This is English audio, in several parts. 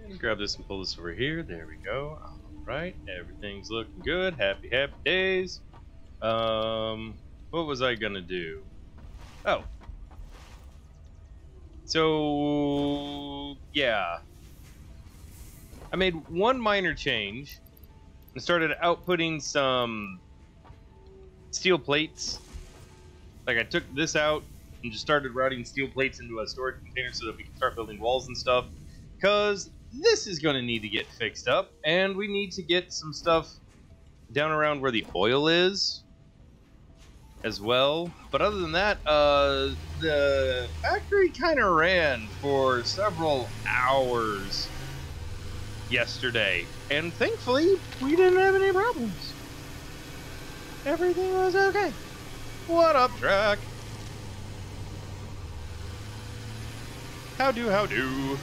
And grab this and pull this over here. There we go. All right, everything's looking good. Happy days. What was I gonna do? Oh, so yeah, I made one minor change and started outputting some steel plates. Like, I took this out and just started routing steel plates into a storage container so that we can start building walls and stuff. Because this is going to need to get fixed up, and we need to get some stuff down around where the oil is as well. But other than that, the factory kind of ran for several hours yesterday, and thankfully we didn't have any problems. Everything was okay. What up, Track? How do?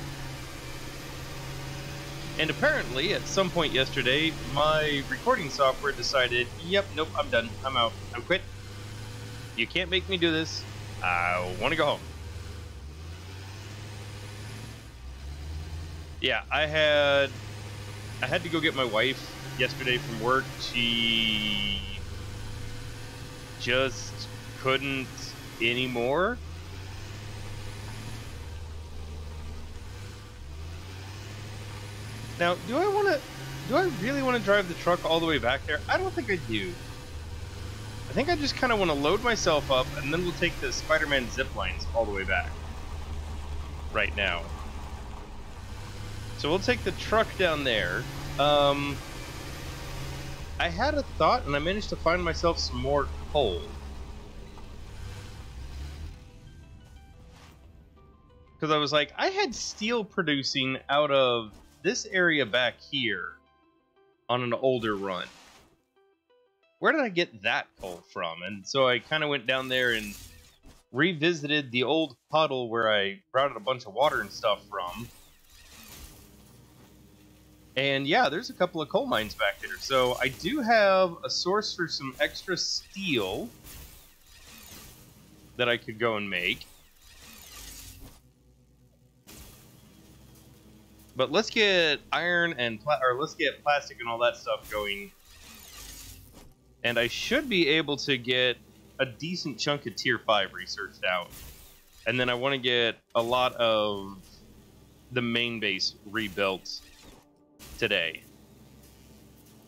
And apparently, at some point yesterday, my recording software decided, yep, nope, I'm done. I'm out. I'm quit. You can't make me do this. I want to go home. Yeah, I had to go get my wife yesterday from work. She just couldn't anymore. Now, do I really want to drive the truck all the way back there? I don't think I do. I think I just kind of want to load myself up, and then we'll take the Spider-Man zip lines all the way back. Right now. So we'll take the truck down there. I had a thought, and I managed to find myself some more coal. Because I was like, I had steel producing out of this area back here on an older run. Where did I get that coal from? And so I kind of went down there and revisited the old puddle where I routed a bunch of water and stuff from. And yeah, there's a couple of coal mines back there. So I do have a source for some extra steel that I could go and make. But let's get iron and let's get plastic and all that stuff going. And I should be able to get a decent chunk of tier 5 researched out. And then I want to get a lot of the main base rebuilt today.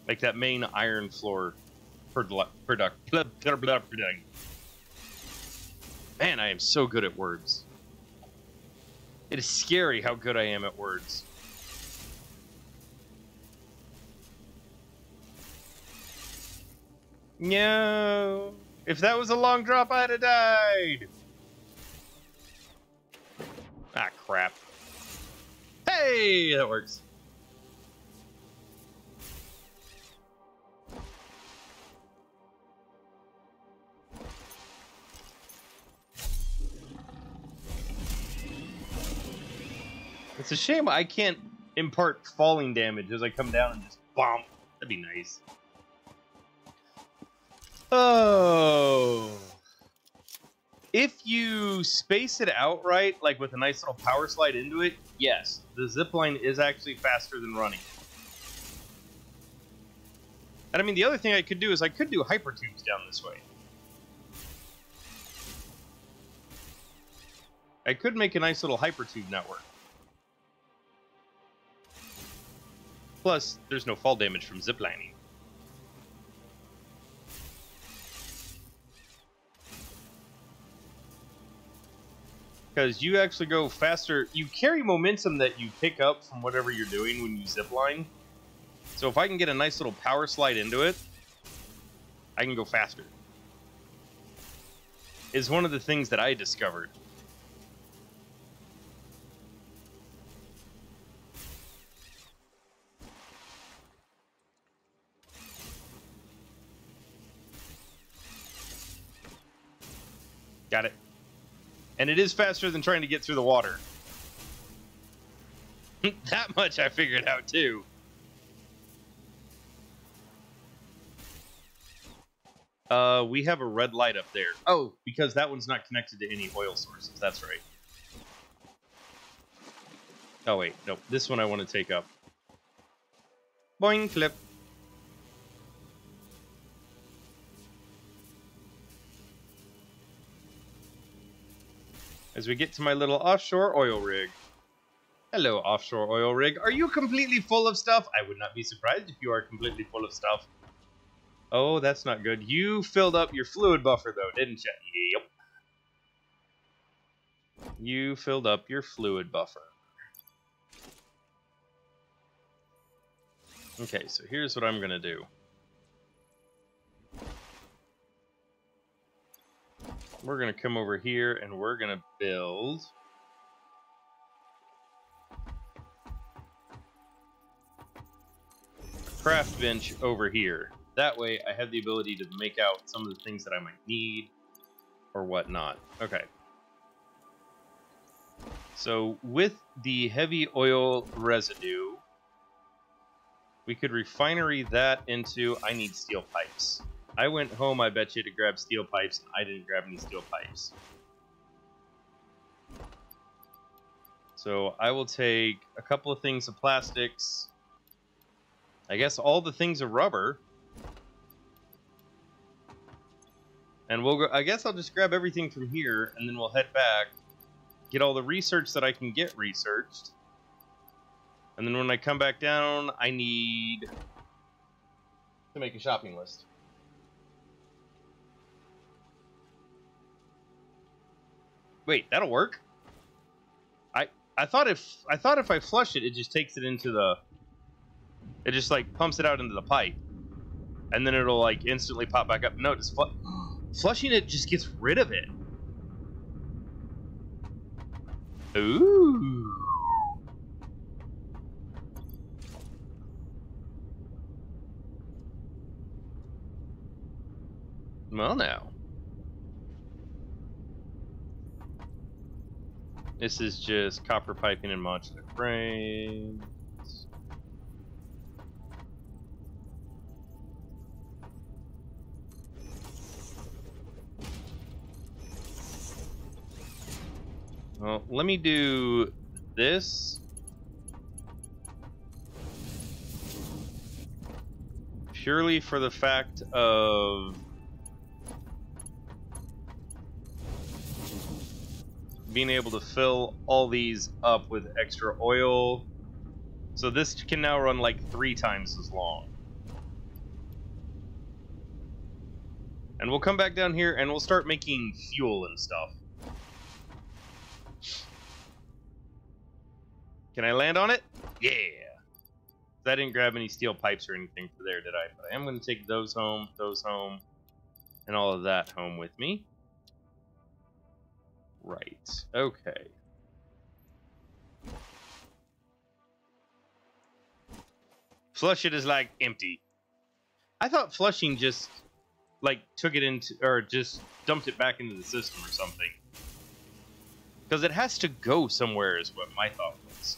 Like that main iron floor product. Man, I am so good at words. It is scary how good I am at words. No. If that was a long drop, I'd have died. Ah, crap. Hey, that works. It's a shame I can't impart falling damage as I come down and just bomb. That'd be nice. Oh. If you space it out right, like with a nice little power slide into it, yes, the zipline is actually faster than running. And I mean, the other thing I could do is I could do hypertubes down this way. I could make a nice little hypertube network. Plus, there's no fall damage from ziplining. Because you actually go faster. You carry momentum that you pick up from whatever you're doing when you zipline. So if I can get a nice little power slide into it, I can go faster. Is one of the things that I discovered. Got it. And it is faster than trying to get through the water. That much I figured out too. We have a red light up there. Oh, because that one's not connected to any oil sources. That's right. Oh, wait. Nope. This one I want to take up. Boing, flip. As we get to my little offshore oil rig. Hello, offshore oil rig. Are you completely full of stuff? I would not be surprised if you are completely full of stuff. Oh, that's not good. You filled up your fluid buffer, though, didn't you? Yep. You filled up your fluid buffer. Okay, so here's what I'm going to do. We're going to come over here, and we're going to build... craft bench over here. That way I have the ability to make out some of the things that I might need or whatnot. Okay. So with the heavy oil residue, we could refinery that into, I need steel pipes. I went home, I bet you, to grab steel pipes, and I didn't grab any steel pipes. So I will take a couple of things of plastics. I guess all the things of rubber. And we'll go, I guess I'll just grab everything from here, and then we'll head back, get all the research that I can get researched. And then when I come back down, I need to make a shopping list. Wait, that'll work? I thought if I flush it, it just takes it into the... It just, like, pumps it out into the pipe. And then it'll, like, instantly pop back up. No, just flushing it just gets rid of it. Ooh. Well, now. This is just copper piping and modular frames. Well, let me do this. Purely for the fact of being able to fill all these up with extra oil. So this can now run like 3 times as long. And we'll come back down here and we'll start making fuel and stuff. Can I land on it? Yeah. I didn't grab any steel pipes or anything for there, did I? But I am going to take those home, and all of that home with me. Right. Okay. Flush it is like empty. I thought flushing just like took it into, or just dumped it back into the system or something. Because it has to go somewhere is what my thought was.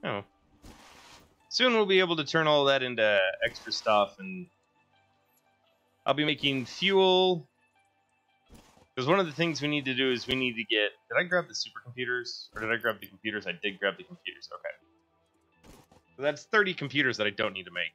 Oh. Soon we'll be able to turn all that into extra stuff, and I'll be making fuel. Because one of the things we need to do is we need to get... Did I grab the supercomputers? Or did I grab the computers? I did grab the computers. Okay. So that's 30 computers that I don't need to make.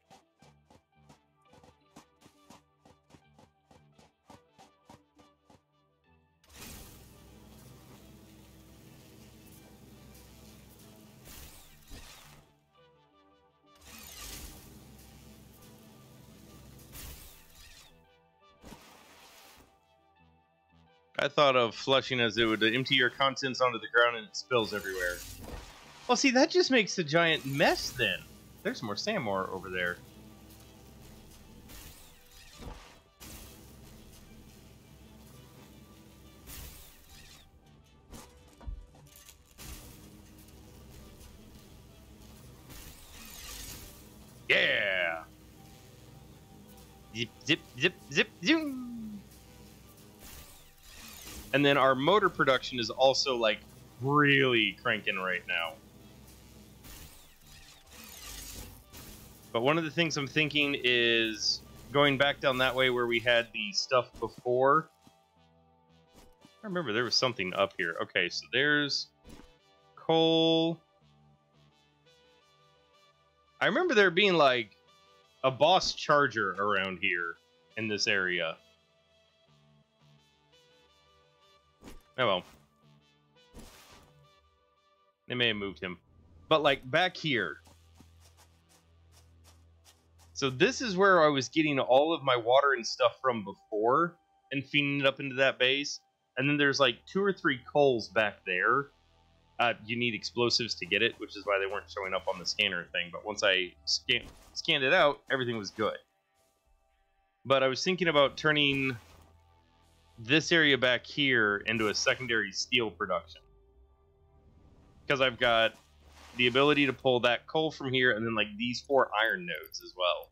I thought of flushing as it would empty your contents onto the ground and it spills everywhere. Well, see, that just makes a giant mess then. There's more sand over there. Yeah! Zip, zip, zip, zip, zoom! And then our motor production is also, like, really cranking right now. But one of the things I'm thinking is going back down that way where we had the stuff before. I remember there was something up here. Okay, so there's coal. I remember there being, like, a boss charger around here in this area. Oh well. They may have moved him. But, like, back here. So this is where I was getting all of my water and stuff from before and feeding it up into that base. And then there's, like, 2 or 3 coals back there. You need explosives to get it, which is why they weren't showing up on the scanner thing. But once I scanned it out, everything was good. But I was thinking about turning this area back here into a secondary steel production. Because I've got the ability to pull that coal from here, and then, like, these 4 iron nodes as well.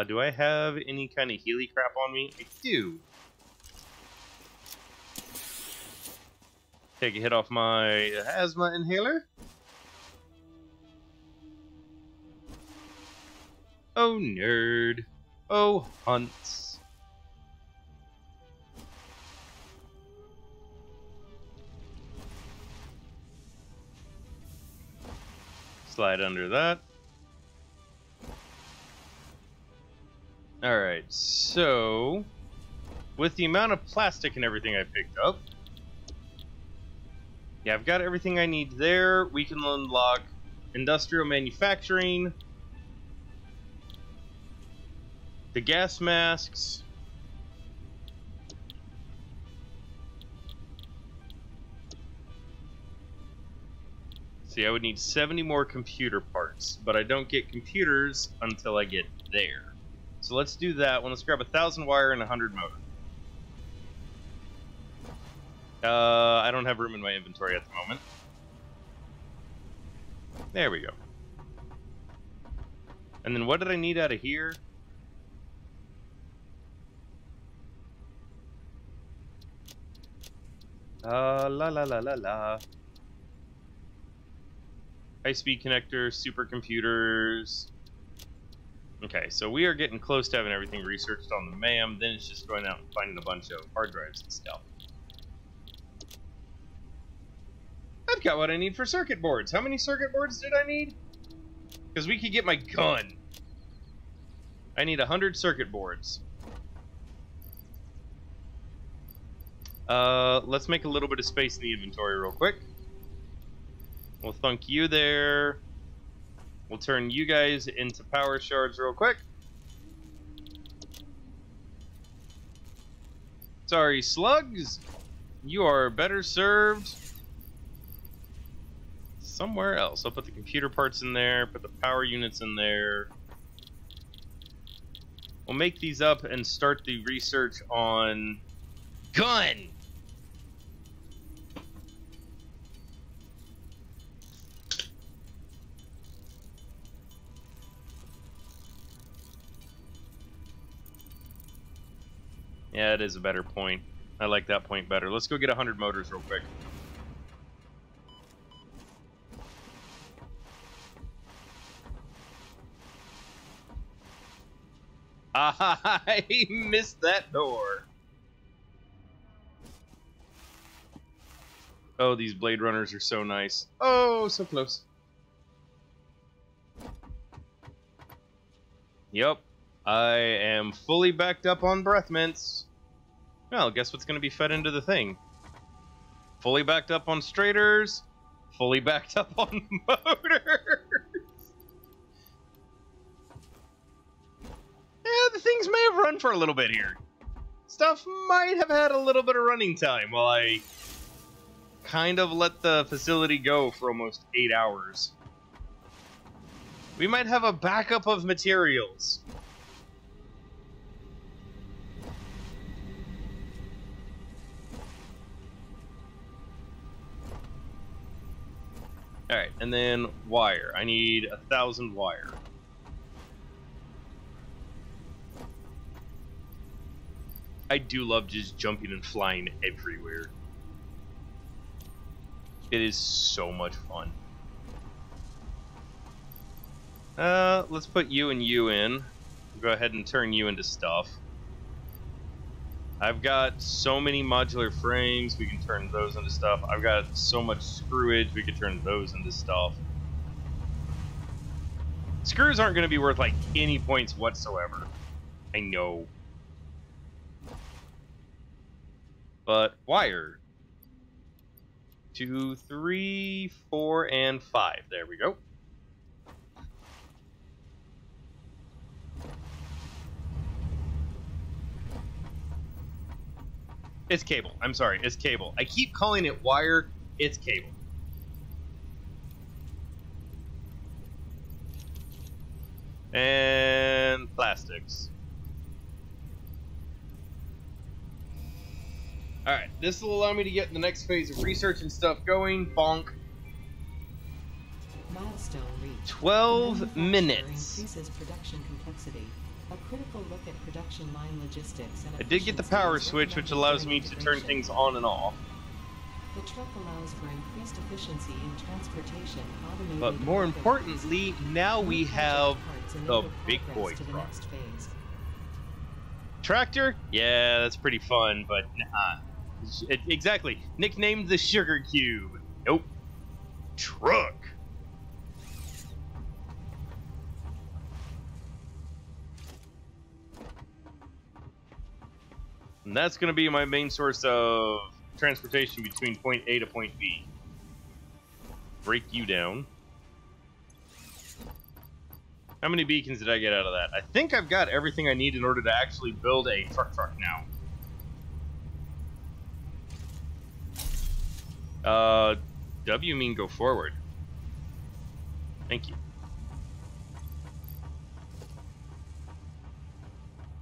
Do I have any kind of Healy crap on me? I do. Take a hit off my asthma inhaler. Oh, nerd. Oh, hunts. Slide under that. Alright, so with the amount of plastic and everything I picked up, yeah, I've got everything I need there. We can unlock industrial manufacturing, the gas masks, see, I would need 70 more computer parts, but I don't get computers until I get there. So let's do that one. Let's grab 1,000 wire and 100 motor. I don't have room in my inventory at the moment. There we go. And then what did I need out of here? La la la la la. High-speed connectors, supercomputers. Okay, so we are getting close to having everything researched on the MAM. Then it's just going out and finding a bunch of hard drives and stuff. I've got what I need for circuit boards. How many circuit boards did I need? Because we could get my gun. I need 100 circuit boards. Let's make a little bit of space in the inventory real quick. We'll thunk you there. We'll turn you guys into power shards real quick. Sorry, slugs. You are better served somewhere else. I'll put the computer parts in there, put the power units in there. We'll make these up and start the research on gun. Yeah, it is a better point. I like that point better. Let's go get 100 motors real quick. I missed that door. Oh, these Blade Runners are so nice. Oh, so close. Yep. I am fully backed up on breath mints. Well, guess what's going to be fed into the thing? Fully backed up on straighters. Fully backed up on motors. Yeah, the things may have run for a little bit here. Stuff might have had a little bit of running time while I kind of let the facility go for almost 8 hours. We might have a backup of materials. Alright, and then wire. I need 1,000 wire. I do love just jumping and flying everywhere. It is so much fun. Let's put you and you in. We'll go ahead and turn you into stuff. I've got so many modular frames, we can turn those into stuff. I've got so much screwage, we could turn those into stuff. Screws aren't going to be worth, like, any points whatsoever. I know. But wire. 2, 3, 4, and 5. There we go. It's cable. I'm sorry, it's cable. I keep calling it wire. It's cable. And plastics. Alright, this will allow me to get the next phase of research and stuff going. Bonk. Milestone reached. 12 minutes. Increases production complexity. A critical look at production line logistics and I did get the power switch, which allows me to turn things on and off. The truck allows for increased efficiency in transportation, automated. But more importantly, now we have the big boy truck. Tractor? Yeah, that's pretty fun, but nah. Exactly. Nicknamed the Sugar Cube. Nope. Truck. And that's going to be my main source of transportation between point A to point B. Break you down. How many beacons did I get out of that? I think I've got everything I need in order to actually build a truck now. W mean go forward. Thank you.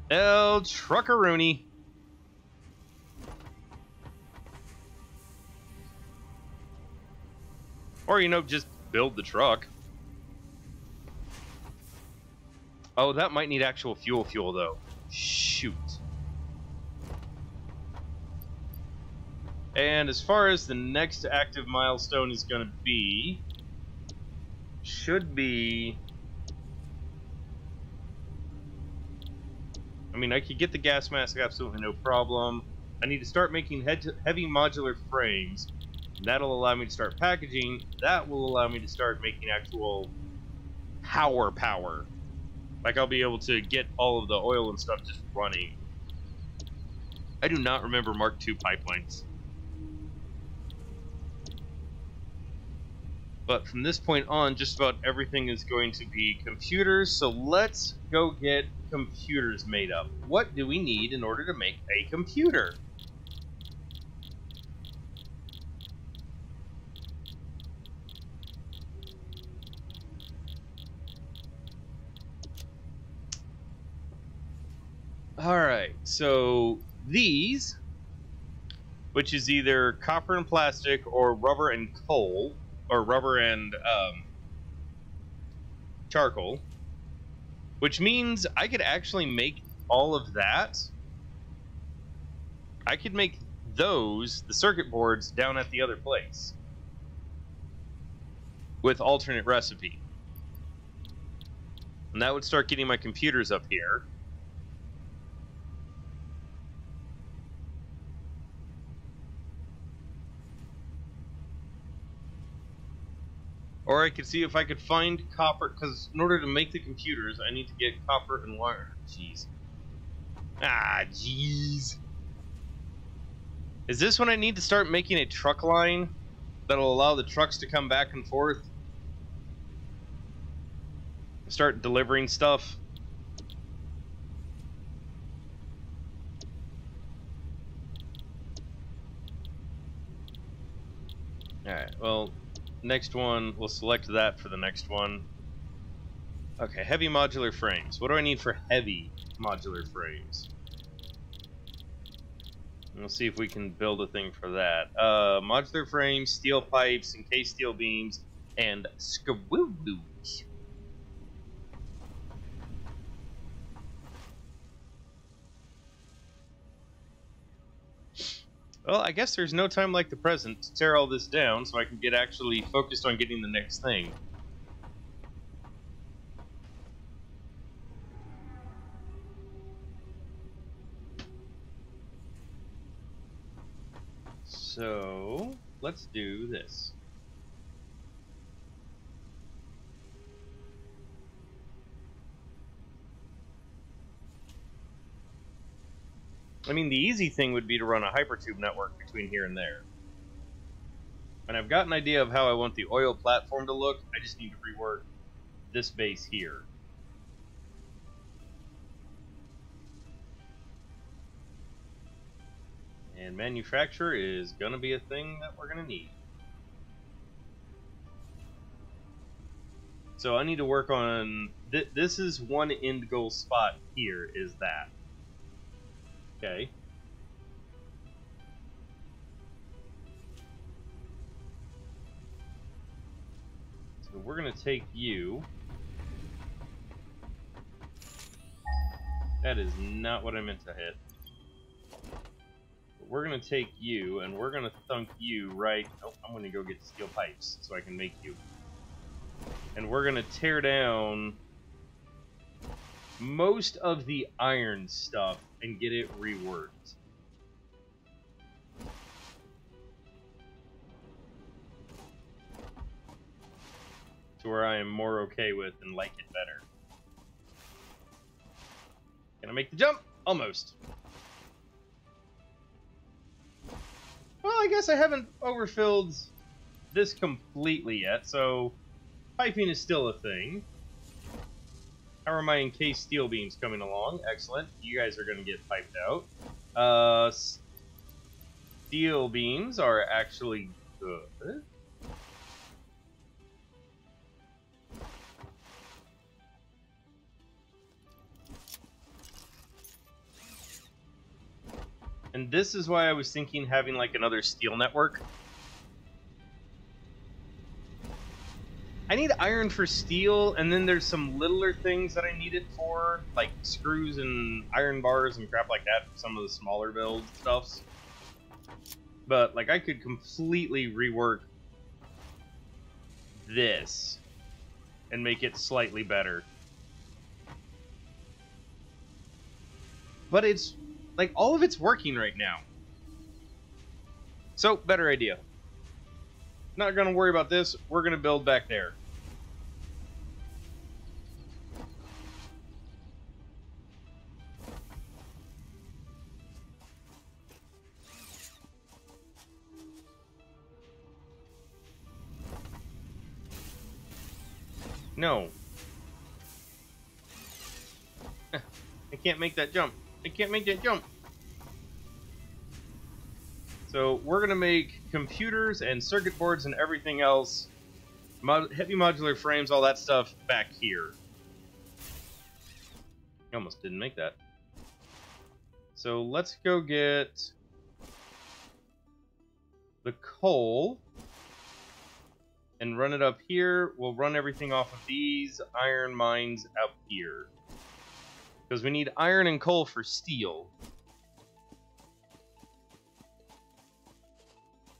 El Truckaroony. Or, you know, just build the truck. Oh, that might need actual fuel, though. Shoot. And as far as the next active milestone is going to be... should be... I mean, I could get the gas mask, absolutely no problem. I need to start making heavy modular frames. That'll allow me to start packaging. That will allow me to start making actual power. Like, I'll be able to get all of the oil and stuff just running. I do not remember Mark II pipelines. But from this point on, just about everything is going to be computers, so let's go get computers made up. What do we need in order to make a computer? Alright, so these, which is either copper and plastic or rubber and coal, or rubber and charcoal, which means I could actually make all of that. I could make those, the circuit boards, down at the other place with alternate recipe. And that would start getting my computers up here. Or I could see if I could find copper, because in order to make the computers, I need to get copper and wire. Jeez. Ah, jeez. Is this when I need to start making a truck line that'll allow the trucks to come back and forth? Start delivering stuff? Alright, well... next one, we'll select that for the next one. Okay, heavy modular frames. What do I need for heavy modular frames? We'll see if we can build a thing for that. Modular frames, steel pipes, encased steel beams, and skawoo-boos. Well, I guess there's no time like the present to tear all this down so I can get actually focused on getting the next thing. So, let's do this. I mean, the easy thing would be to run a hypertube network between here and there. And I've got an idea of how I want the oil platform to look. I just need to rework this base here. And manufacture is going to be a thing that we're going to need. So I need to work on... This is one end goal spot here, is that. Okay. So we're going to take you. That is not what I meant to hit. But we're going to take you, and we're going to thunk you right... Oh, I'm going to go get steel pipes so I can make you. And we're going to tear down most of the iron stuff and get it reworked. To where I am more okay with and like it better. Can I make the jump? Almost. Well, I guess I haven't overfilled this completely yet, so piping is still a thing. How are my encased steel beams coming along? Excellent. You guys are going to get piped out. Steel beams are actually good. And this is why I was thinking having like another steel network. I need iron for steel, and then there's some littler things that I need it for, like screws and iron bars and crap like that for some of the smaller build stuffs. But like I could completely rework this and make it slightly better. But it's like all of it's working right now. So, better idea. Not gonna worry about this. We're gonna build back there. No. I can't make that jump. I can't make that jump. So we're going to make computers and circuit boards and everything else, heavy modular frames, all that stuff back here. I almost didn't make that. So let's go get the coal and run it up here. We'll run everything off of these iron mines out here. Because we need iron and coal for steel.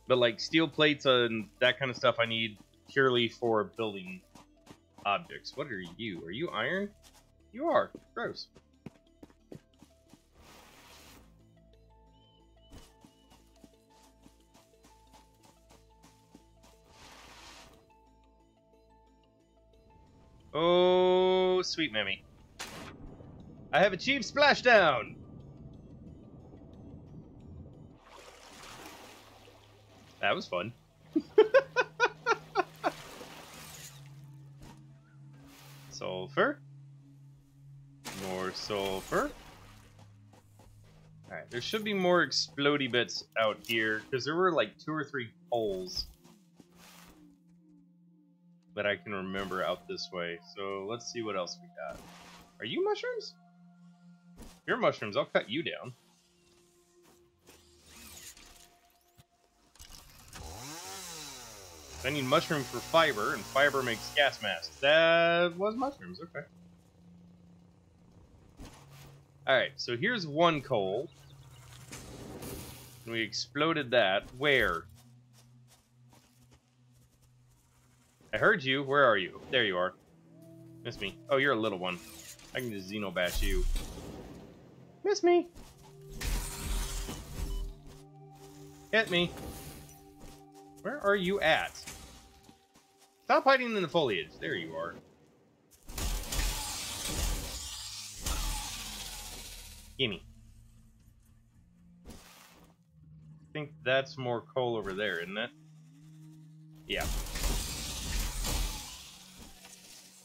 But like steel plates and that kind of stuff I need purely for building objects. What are you? Are you iron? You are. Gross. Oh, sweet mammy. I have achieved splashdown! That was fun. Sulfur. More sulfur. Alright, there should be more explodey bits out here, because there were like 2 or 3 holes that I can remember out this way. So let's see what else we got. Are you mushrooms? You're mushrooms, I'll cut you down. I need mushrooms for fiber, and fiber makes gas masks. That was mushrooms, okay. Alright, so here's one coal. We exploded that. Where? I heard you. Where are you? There you are. Miss me. Oh, you're a little one. I can just Xenobash you. Miss me. Hit me. Where are you at? Stop hiding in the foliage. There you are. Gimme. I think that's more coal over there, isn't it? Yeah.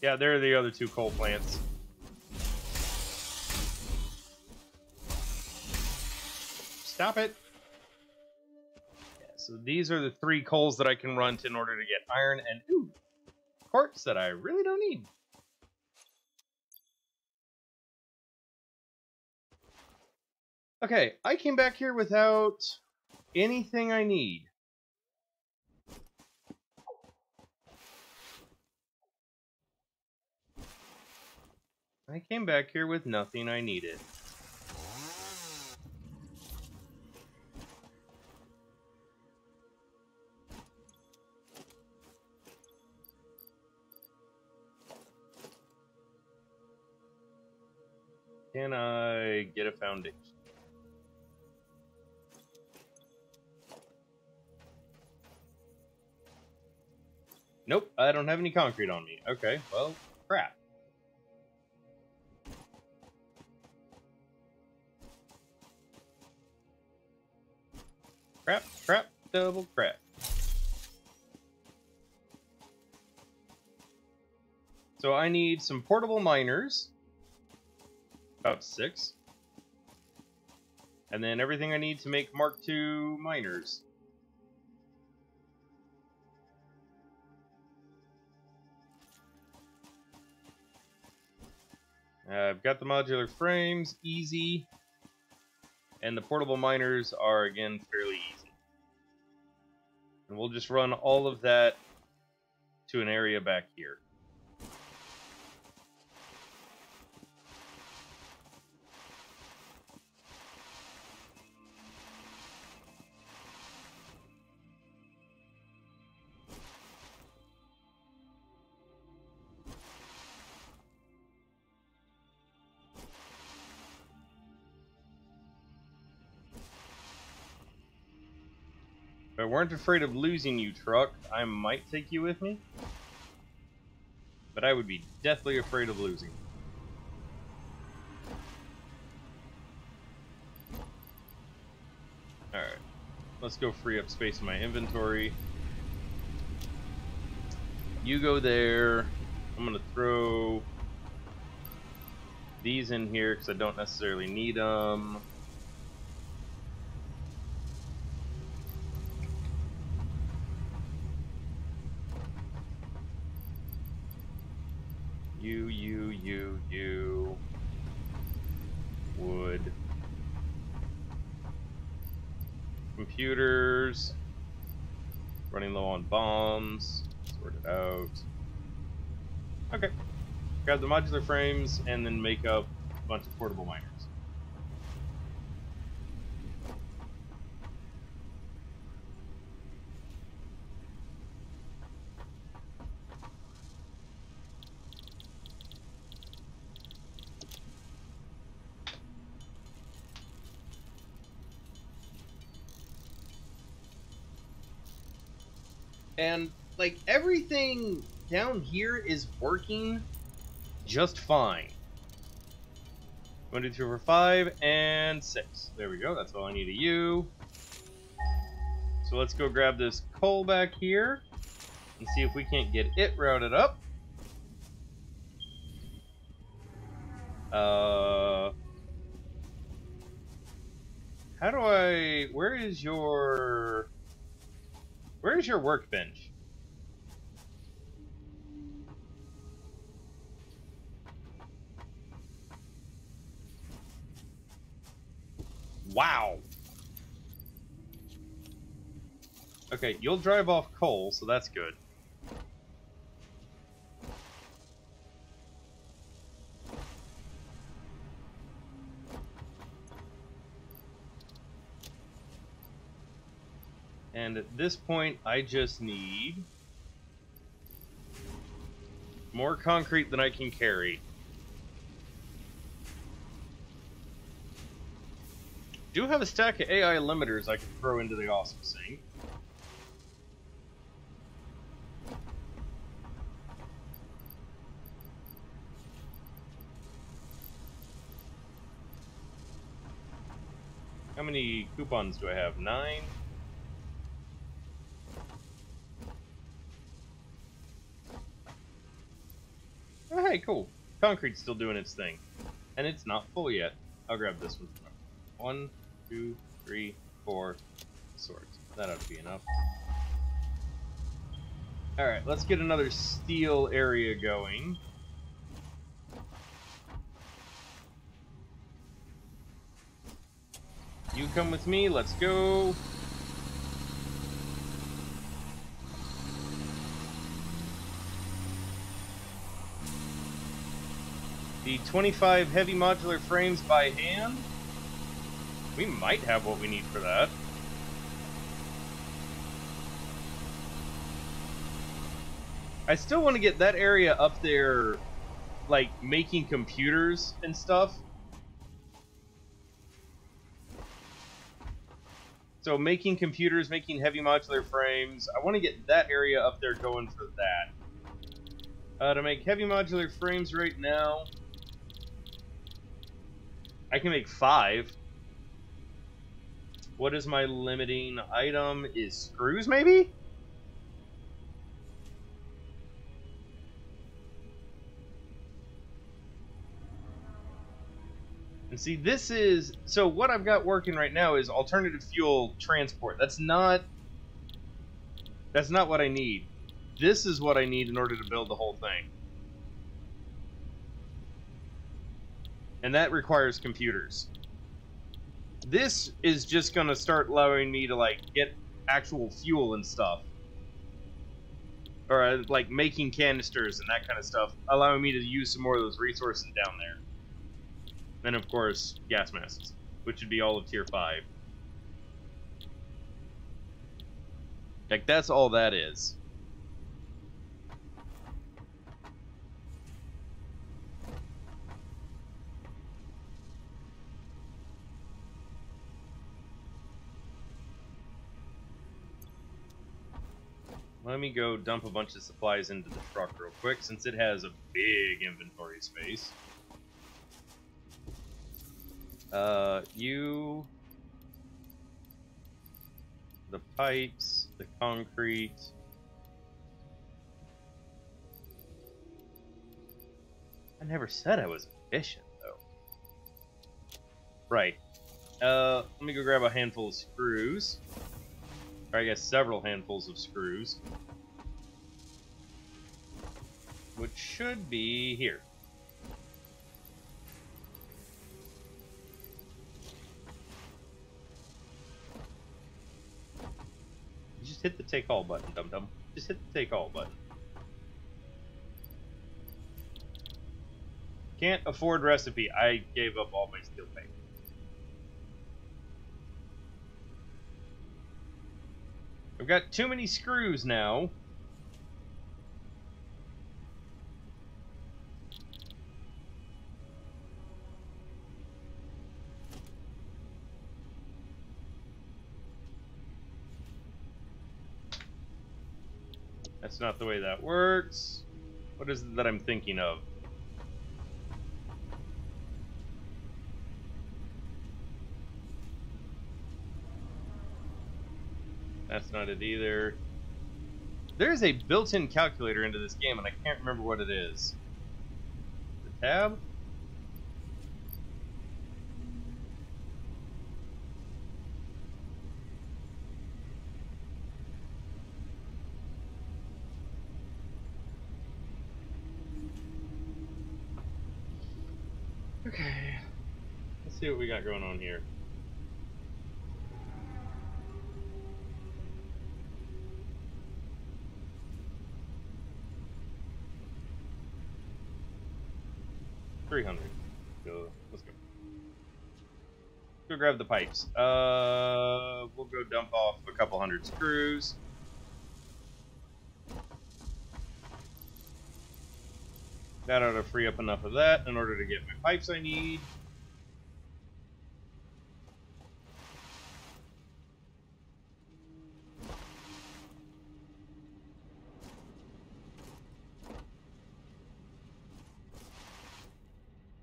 Yeah, there are the other two coal plants. Stop it. Yeah, so these are the 3 coals that I can run in order to get iron and quartz that I really don't need. Okay, I came back here without anything I need. I came back here with nothing I needed. Can I get a foundation? Nope, I don't have any concrete on me. Okay, well, crap. Crap, crap, double crap. So I need some portable miners. About 6. And then everything I need to make Mark II miners. I've got the modular frames, easy. And the portable miners are, again, fairly easy. And we'll just run all of that to an area back here. If I weren't afraid of losing you, truck, I might take you with me. But I would be deathly afraid of losing. Alright. Let's go free up space in my inventory. You go there. I'm going to throw these in here because I don't necessarily need them. You. Wood. Computers. Running low on bombs. Sort it out. Okay. Grab the modular frames and then make up a bunch of portable miners. And, like, everything down here is working just fine. 1, 2, 3, 4, 5, and 6. There we go, that's all I need of you. So let's go grab this coal back here and see if we can't get it routed up. How do I... Where is your workbench? Wow. Okay, you'll drive off coal, so that's good. And at this point, I just need more concrete than I can carry. Do have a stack of AI limiters I can throw into the awesome sink. How many coupons do I have? 9? Oh, hey, cool. Concrete's still doing its thing. And it's not full yet. I'll grab this one. 1, 2, 3, 4 swords. That ought to be enough. Alright, let's get another steel area going. You come with me, let's go. The 25 heavy modular frames by hand. We might have what we need for that. I still want to get that area up there, like, making computers and stuff. So making computers, making heavy modular frames. I want to get that area up there going for that. To make heavy modular frames right now, I can make 5. What is my limiting item? Is screws, maybe? And see, this is... So what I've got working right now is alternative fuel transport. That's not what I need. This is what I need in order to build the whole thing. And that requires computers. This is just going to start allowing me to, like, get actual fuel and stuff. Or, like, making canisters and that kind of stuff. Allowing me to use some more of those resources down there. And, of course, gas masks. Which would be all of tier 5. Like, that's all that is. Let me go dump a bunch of supplies into the truck real quick, since it has a big inventory space. You... The pipes, the concrete... I never said I was efficient, though. Right. Let me go grab a handful of screws. Or I guess several handfuls of screws. Which should be here. Just hit the take all button, dum-dum. Just hit the take all button. Can't afford recipe. I gave up all my steel paper. I've got too many screws now. That's not the way that works. What is it that I'm thinking of? That's not it either. There's a built-in calculator into this game, and I can't remember what it is. The tab? Okay. Let's see what we got going on here. $300. Go. Let's go. Go grab the pipes. We'll go dump off a couple hundred screws. That ought to free up enough of that in order to get my pipes I need.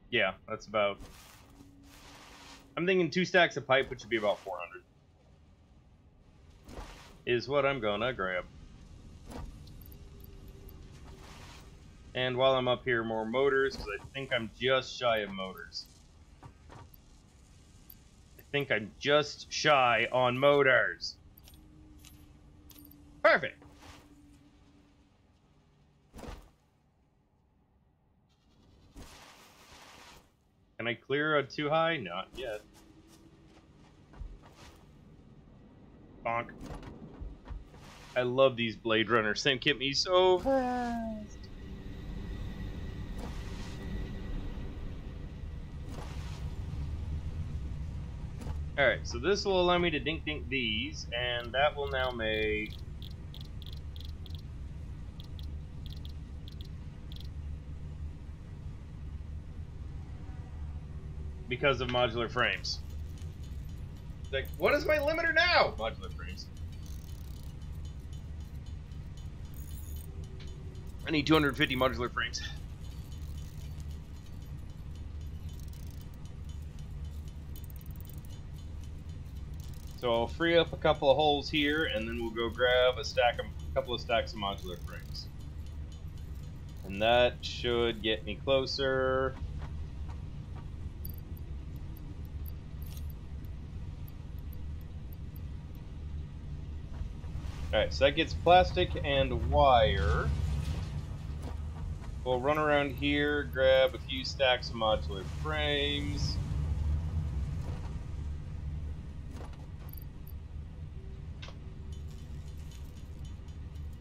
Yeah, that's about... I'm thinking 2 stacks of pipe, which would be about 400. Is what I'm gonna grab. And while I'm up here, more motors, because I think I'm just shy of motors. I think I'm just shy on motors. Perfect! Can I clear a too high? Not yet. Bonk. I love these Blade Runners. They get me so fast. Alright, so this will allow me to dink these, and that will now make... because of modular frames. Like, what is my limiter now? Modular frames. I need 250 modular frames. So I'll free up a couple of holes here, and then we'll go grab a couple of stacks of modular frames. And that should get me closer. Alright, so that gets plastic and wire. We'll run around here, grab a few stacks of modular frames.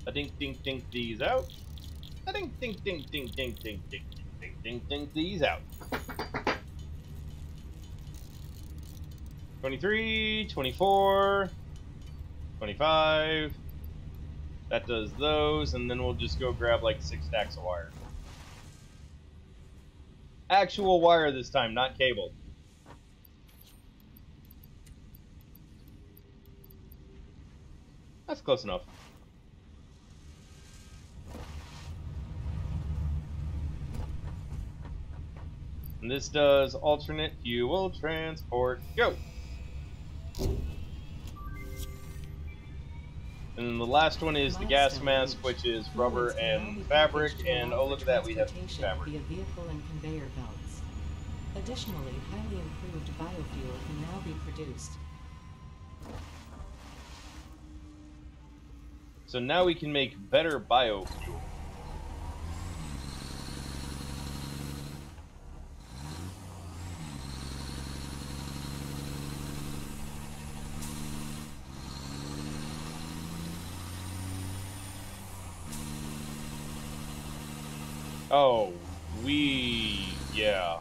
A dink these out. A dink these out. 23, 24, 25. That does those, and then we'll just go grab like 6 stacks of wire. Actual wire this time, not cable. That's close enough. And this does alternate fuel transport. Go! And then the last one is the gas mask, which is rubber and fabric. And oh, look at that, we have fabric. Via vehicle and conveyor belts. Additionally, highly improved biofuel can now be produced. So now we can make better biofuel. Oh, yeah.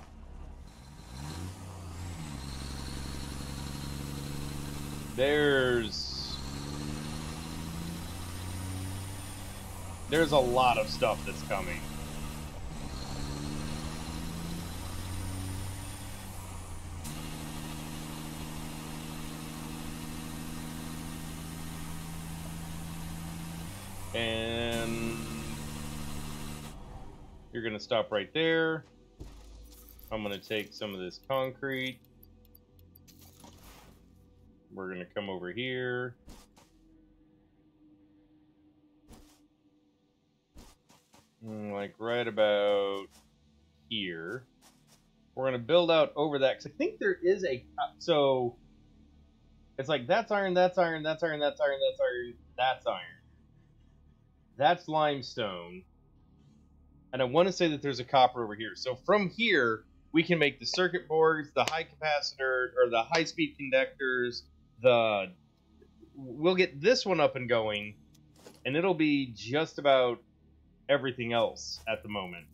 There's a lot of stuff that's coming. And you're gonna stop right there. I'm gonna take some of this concrete. We're gonna come over here. Like right about here. We're gonna build out over that, because I think there is a... So, it's like that's iron, that's iron, that's iron, that's iron, that's iron, that's iron. That's limestone. And I want to say that there's a copper over here. So from here, we can make the circuit boards, the high capacitor, or the high-speed conductors, we'll get this one up and going, and it'll be just about everything else at the moment.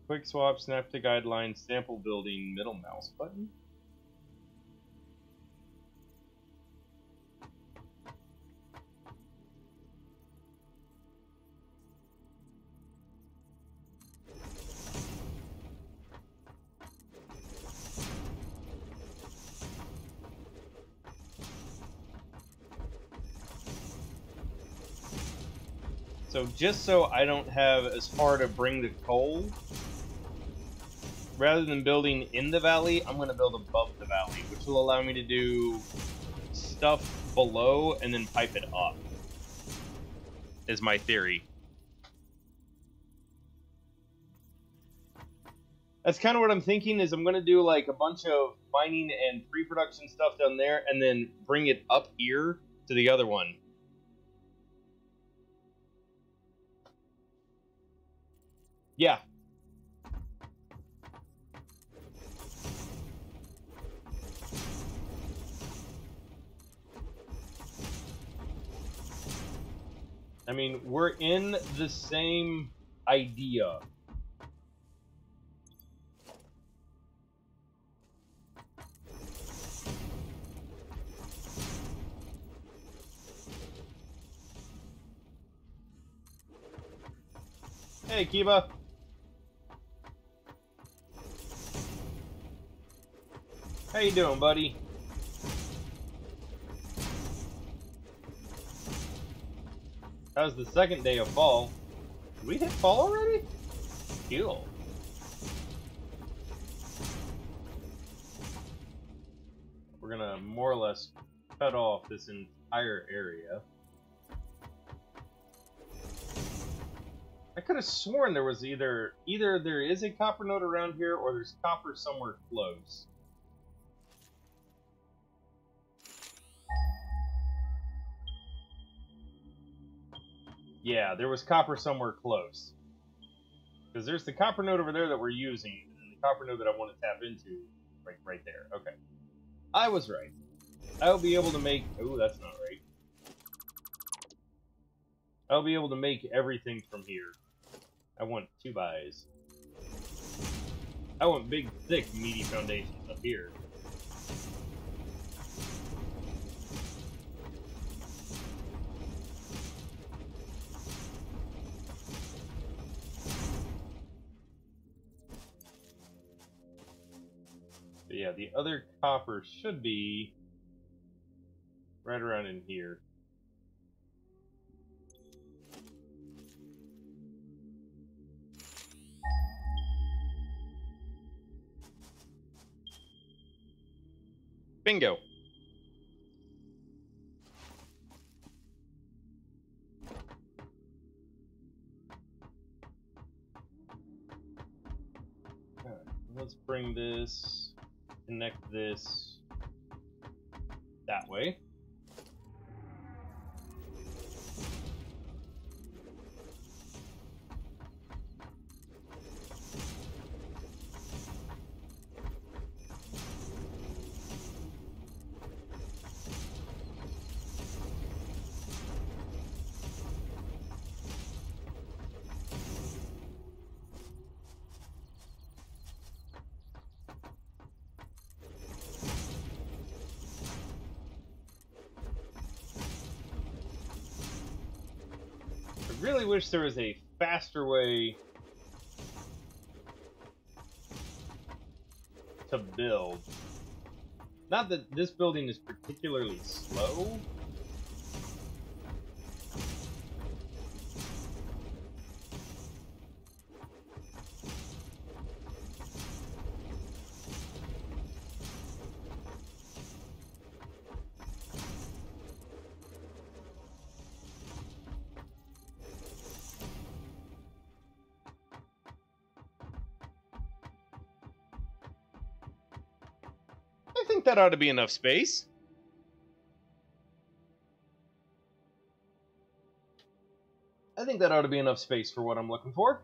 Quick swap, snap to guideline, sample building, middle mouse button. So just so I don't have as far to bring the coal, rather than building in the valley, I'm going to build above the valley, which will allow me to do stuff below and then pipe it up, is my theory. That's kind of what I'm thinking, is I'm going to do like a bunch of mining and pre-production stuff down there and then bring it up here to the other one. Yeah. I mean, we're in the same idea. Hey, Kiba. How you doing, buddy? How's the second day of fall? Did we hit fall already? Cool. We're gonna more or less cut off this entire area. I could have sworn there was either there is a copper node around here or there's copper somewhere close. Yeah, there was copper somewhere close. Because there's the copper node over there that we're using, and the copper node that I want to tap into right there. Okay. I was right. I'll be able to make... Oh, that's not right. I'll be able to make everything from here. I want 2x. I want big, thick, meaty foundations up here. But yeah, the other copper should be right around in here. Bingo. Alright, let's bring this, connect this that way. I really wish there was a faster way to build. Not that this building is particularly slow. I think that ought to be enough space. I think that ought to be enough space for what I'm looking for.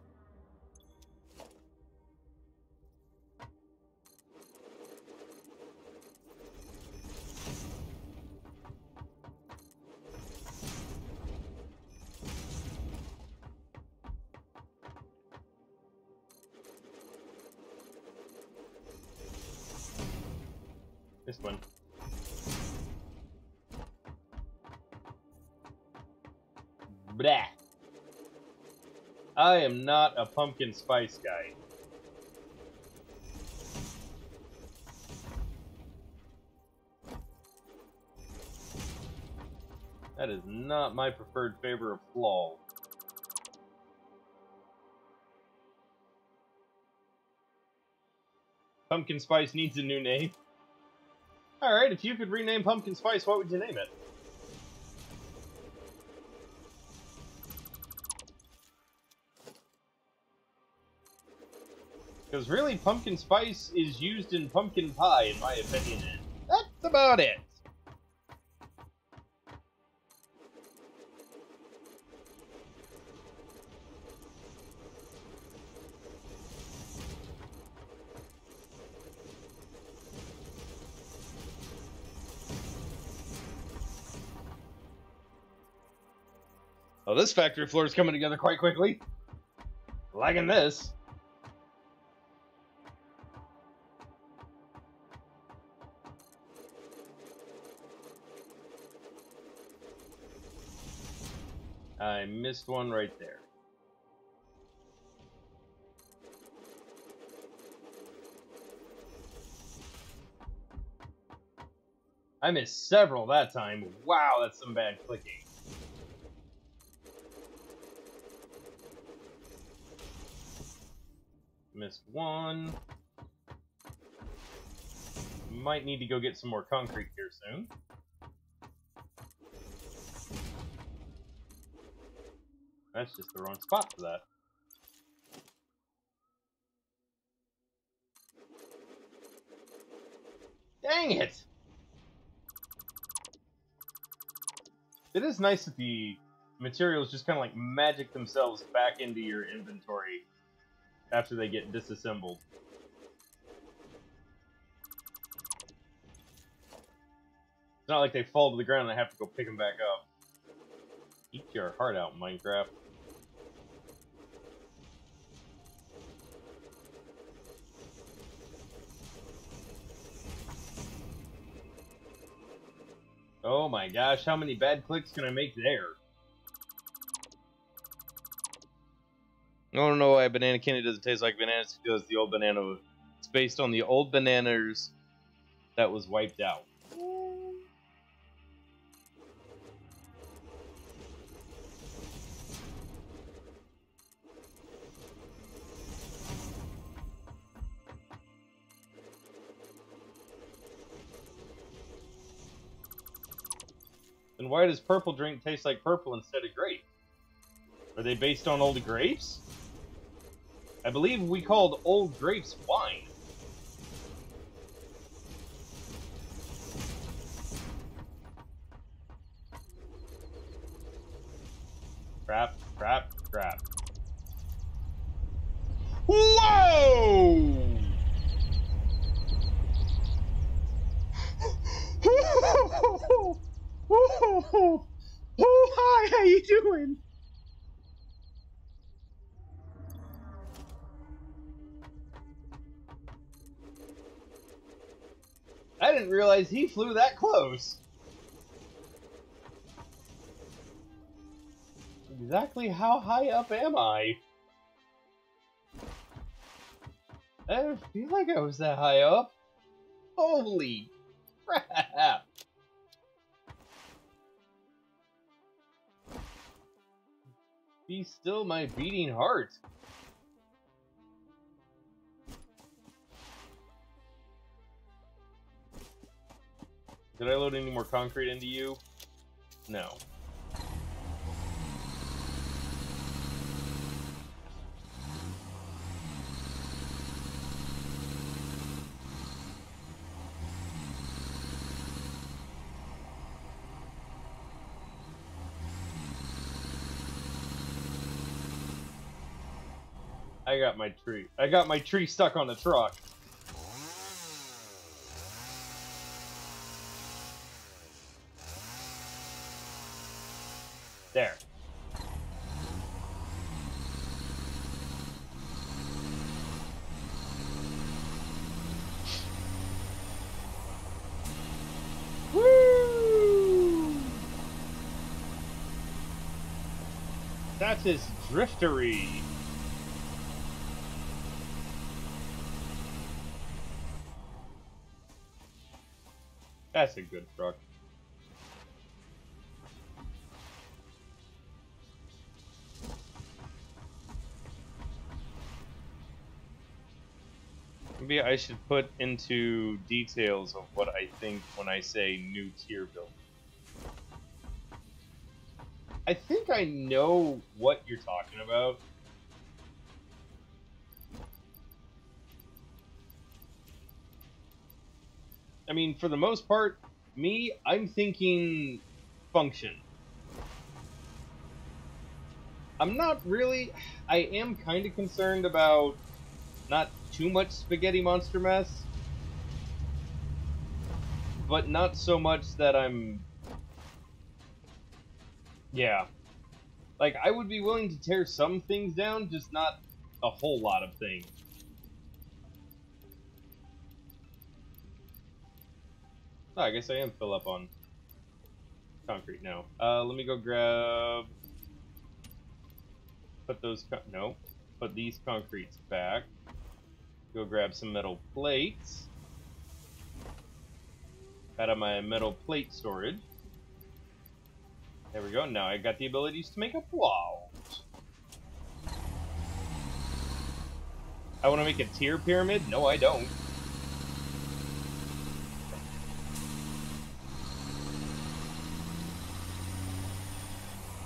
Missed one. Blah. I am not a pumpkin spice guy. That is not my preferred flavor of flaw. Pumpkin spice needs a new name. Alright, if you could rename pumpkin spice, what would you name it? Because really, pumpkin spice is used in pumpkin pie, in my opinion, and that's about it. Oh, this factory floor is coming together quite quickly. Liking this. I missed one right there. I missed several that time. Wow, that's some bad clicking. Missed one. Might need to go get some more concrete here soon. That's just the wrong spot for that. Dang it! It is nice that the materials just kind of like magic themselves back into your inventory after they get disassembled. It's not like they fall to the ground and I have to go pick them back up. Eat your heart out, Minecraft. Oh my gosh, how many bad clicks can I make there? I don't know why banana candy doesn't taste like bananas, because the old banana, it's based on the old bananas that was wiped out. Then why does purple drink taste like purple instead of grape? Are they based on old grapes? I believe we called old grapes wine. Crap, crap, crap. Whoa! Oh, hi, how you doing? I didn't realize he flew that close. Exactly how high up am I? I don't feel like I was that high up. Holy crap! Be still my beating heart. Did I load any more concrete into you? No. I got my tree. I got my tree stuck on the truck. There. Stratus Driftery. That's a good truck. Maybe I should put into details of what I think when I say new tier build. I think I know what you're talking about. I mean, for the most part, I'm thinking function. I'm not really... I am kind of concerned about not too much spaghetti monster mess, but not so much that I'm... Yeah. Like, I would be willing to tear some things down, just not a whole lot of things. Oh, I guess I am fill up on concrete now. Let me go grab... Put those... No. Put these concretes back. Go grab some metal plates. Out of my metal plate storage. There we go. Now I got the abilities to make a walls. I want to make a tier pyramid? No, I don't.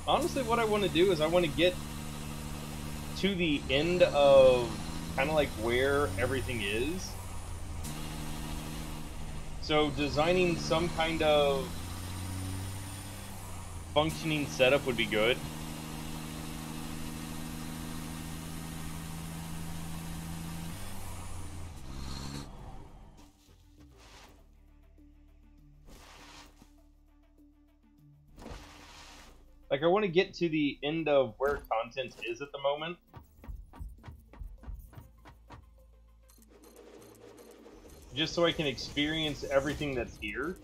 Honestly, what I want to do is I want to get to the end of kind of like where everything is. So designing some kind of functioning setup would be good. Like, I want to get to the end of where content is at the moment. Just so I can experience everything that's here.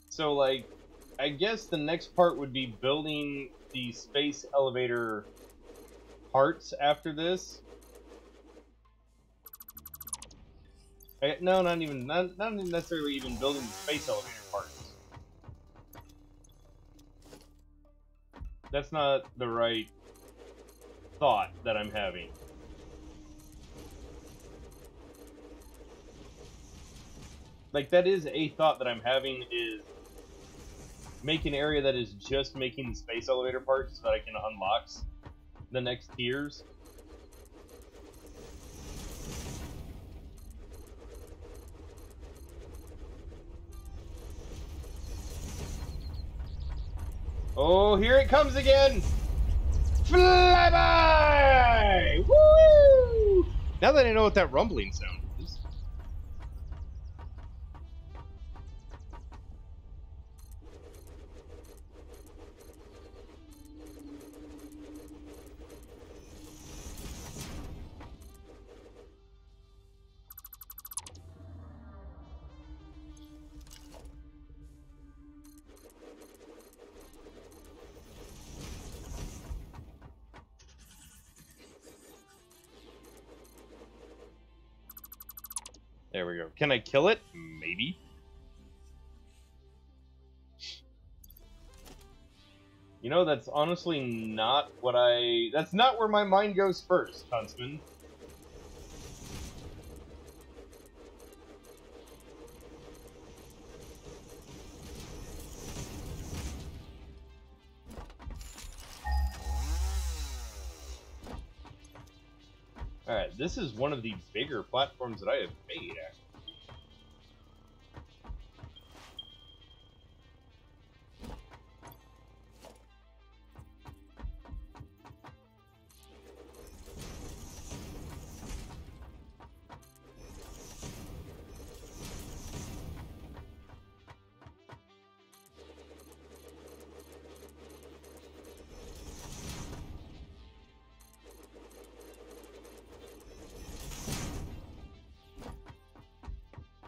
So, like, I guess the next part would be building the space elevator parts after this. No, not even necessarily even building the space elevator parts. That's not the right thought that I'm having. Like, that is a thought that I'm having, is make an area that is just making the space elevator parts so that I can unlock the next tiers. Oh, here it comes again! Flyby! Woo! Now that I know what that rumbling sound is. There we go. Can I kill it? Maybe. You know, that's honestly not what that's not where my mind goes first, Huntsman. Alright, this is one of the bigger platforms that I have made, actually.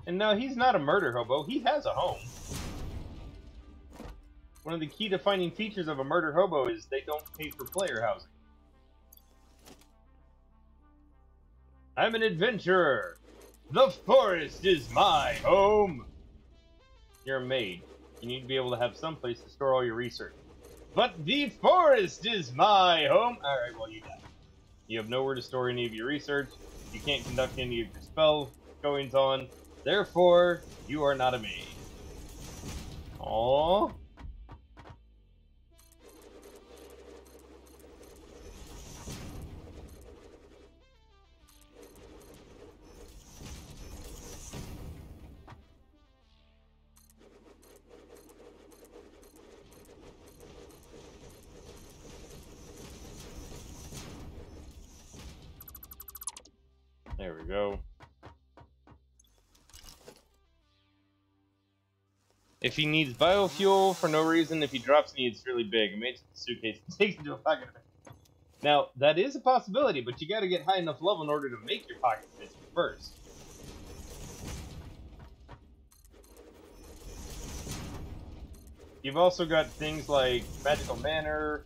And no, he's not a murder hobo. He has a home. One of the key defining features of a murder hobo is they don't pay for player housing. I'm an adventurer. The forest is my home. You're a maid. You need to be able to have some place to store all your research. But the forest is my home. Alright, well, you die. You have nowhere to store any of your research. You can't conduct any of your spell goings on. Therefore, you are not a maid. Aww. There we go. If he needs biofuel for no reason, if he drops any, it's really big. It makes the suitcase and takes into a pocket. Now, that is a possibility, but you gotta get high enough level in order to make your pocket fist first. You've also got things like magical manner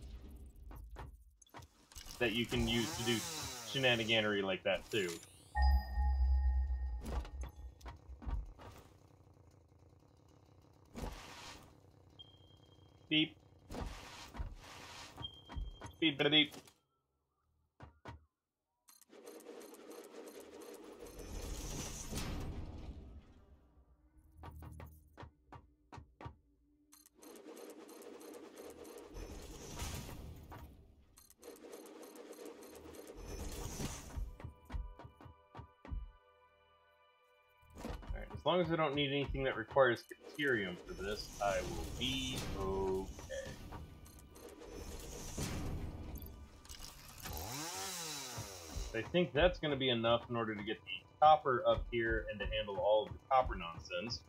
that you can use to do shenaniganery like that too. Beep. Beep, beep, beep. Alright, as long as I don't need anything that requires Caterium for this, I will be okay. I think that's going to be enough in order to get the copper up here and to handle all of the copper nonsense.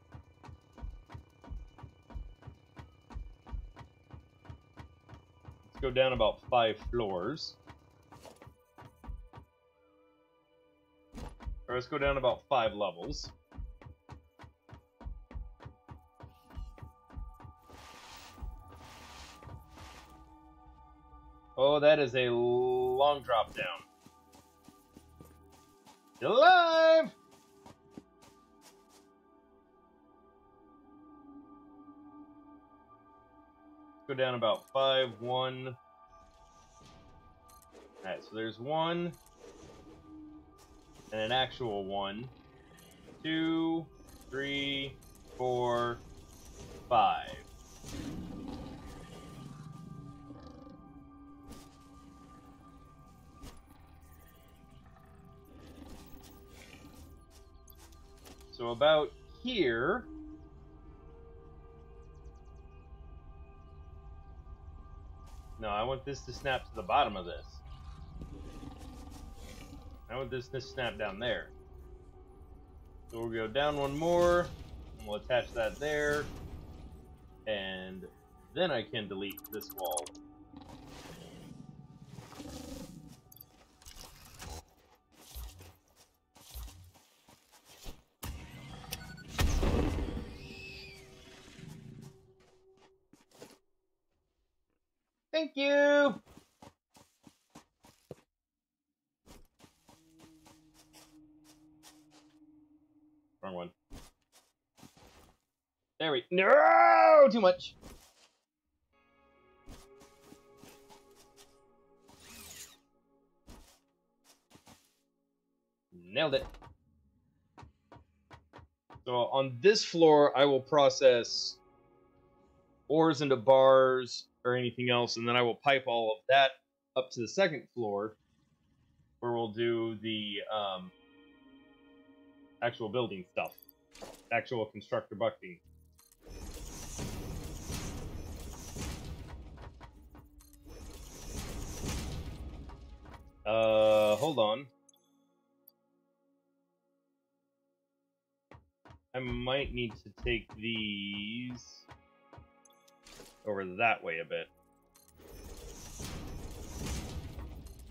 Let's go down about 5 floors. Or let's go down about 5 levels. Oh, that is a long drop down. Still alive! Let's go down about 5, 1. Alright, so there's 1. And an actual 1. 2, 3, 4, 5. So about here, no, I want this to snap to the bottom of this. I want this to snap down there. So we'll go down 1 more, and we'll attach that there, and then I can delete this wall. Thank you! Wrong one. There we... No! Too much! Nailed it. So on this floor, I will process ores into bars or anything else, and then I will pipe all of that up to the second floor, where we'll do the actual building stuff, actual constructor bucketing. Hold on. I might need to take these over that way a bit.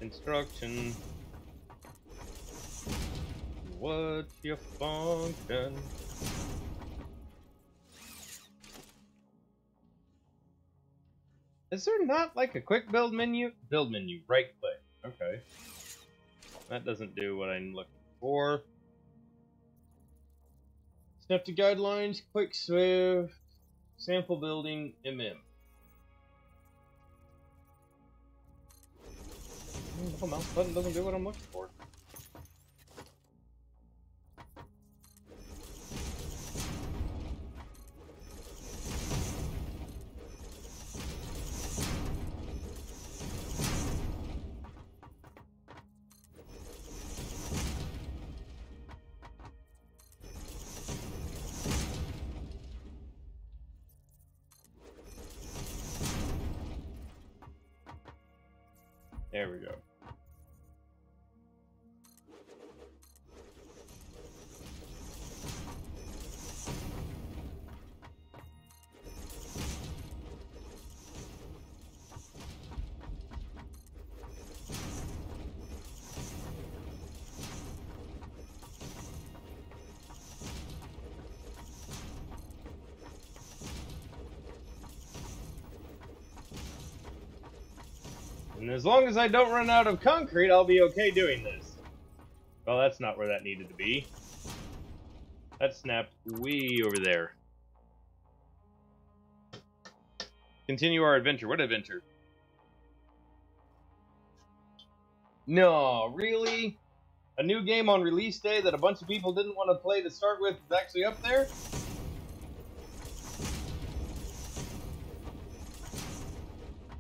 Instruction. What's your function? Is there not like a quick build menu? Build menu, right click. Okay. That doesn't do what I'm looking for. Snap to guidelines, quick swift, sample building, MM. The mouse button doesn't do what I'm looking for. There we go. And as long as I don't run out of concrete, I'll be okay doing this. Well, that's not where that needed to be. That snapped way over there. Continue our adventure. What adventure? No, really? A new game on release day that a bunch of people didn't want to play to start with is actually up there?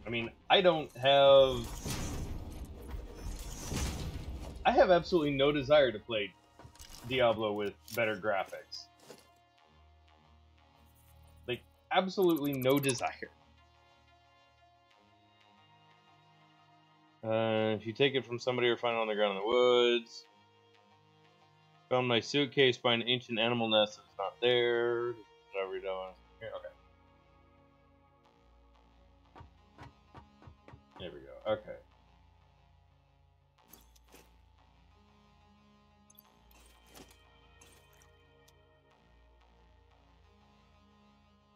I mean, I have absolutely no desire to play Diablo with better graphics. Like, absolutely no desire. If you take it from somebody or find it on the ground in the woods. Found my suitcase by an ancient animal nest that's not there. Whatever you're doing. Here, okay. There we go. Okay.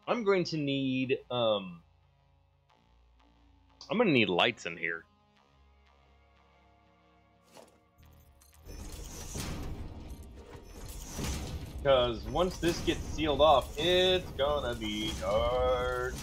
I'm going to need I'm gonna need lights in here. Because once this gets sealed off, it's gonna be dark.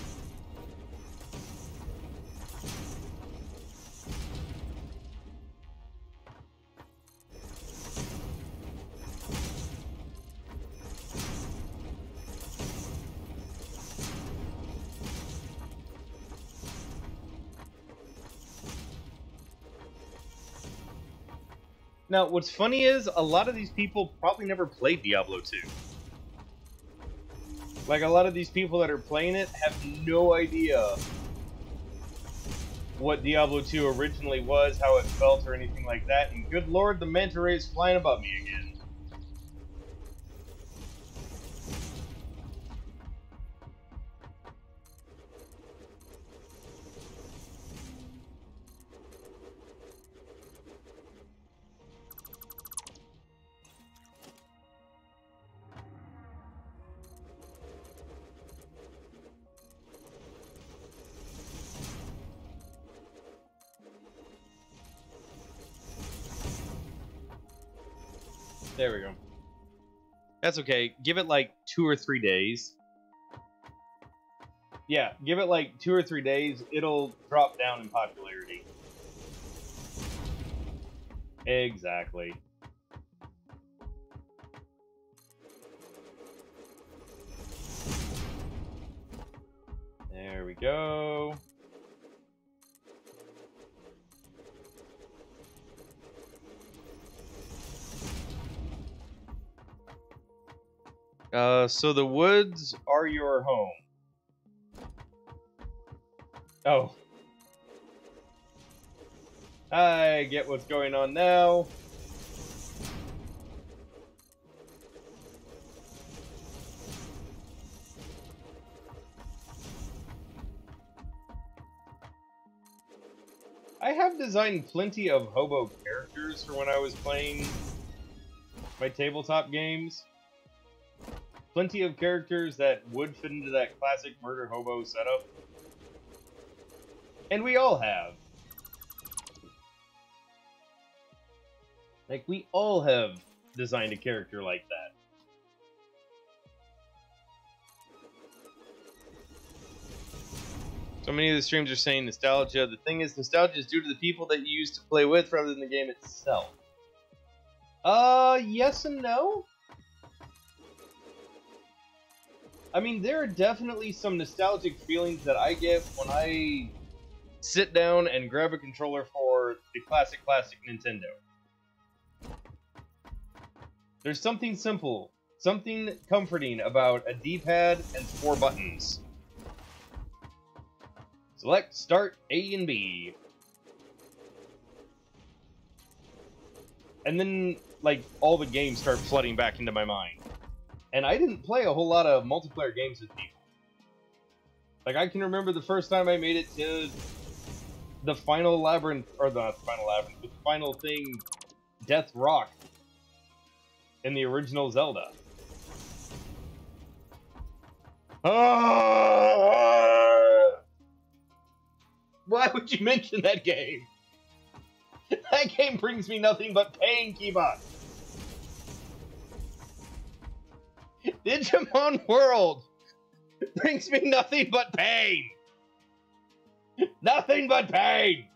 Now, what's funny is, a lot of these people probably never played Diablo 2. Like, a lot of these people that are playing it have no idea what Diablo 2 originally was, how it felt, or anything like that, and good lord, the manta ray is flying above me again. There we go. That's okay. Give it like 2 or 3 days. Yeah, give it like 2 or 3 days. It'll drop down in popularity. Exactly. There we go. So the woods are your home. Oh. I get what's going on now. I have designed plenty of hobo characters for when I was playing my tabletop games. Plenty of characters that would fit into that classic murder hobo setup. And we all have. Like, we all have designed a character like that. So many of the streams are saying nostalgia. The thing is, nostalgia is due to the people that you used to play with rather than the game itself. Yes and no. I mean, there are definitely some nostalgic feelings that I get when I sit down and grab a controller for the classic Nintendo. There's something simple, something comforting about a D-pad and 4 buttons. Select, start, A and B. And then, like, all the games start flooding back into my mind. And I didn't play a whole lot of multiplayer games with people. Like, I can remember the first time I made it to the final labyrinth, or not the final labyrinth, the final thing, Death Rock, in the original Zelda. Why would you mention that game? That game brings me nothing but pain, Kiba. Digimon World brings me nothing but pain. Nothing but pain.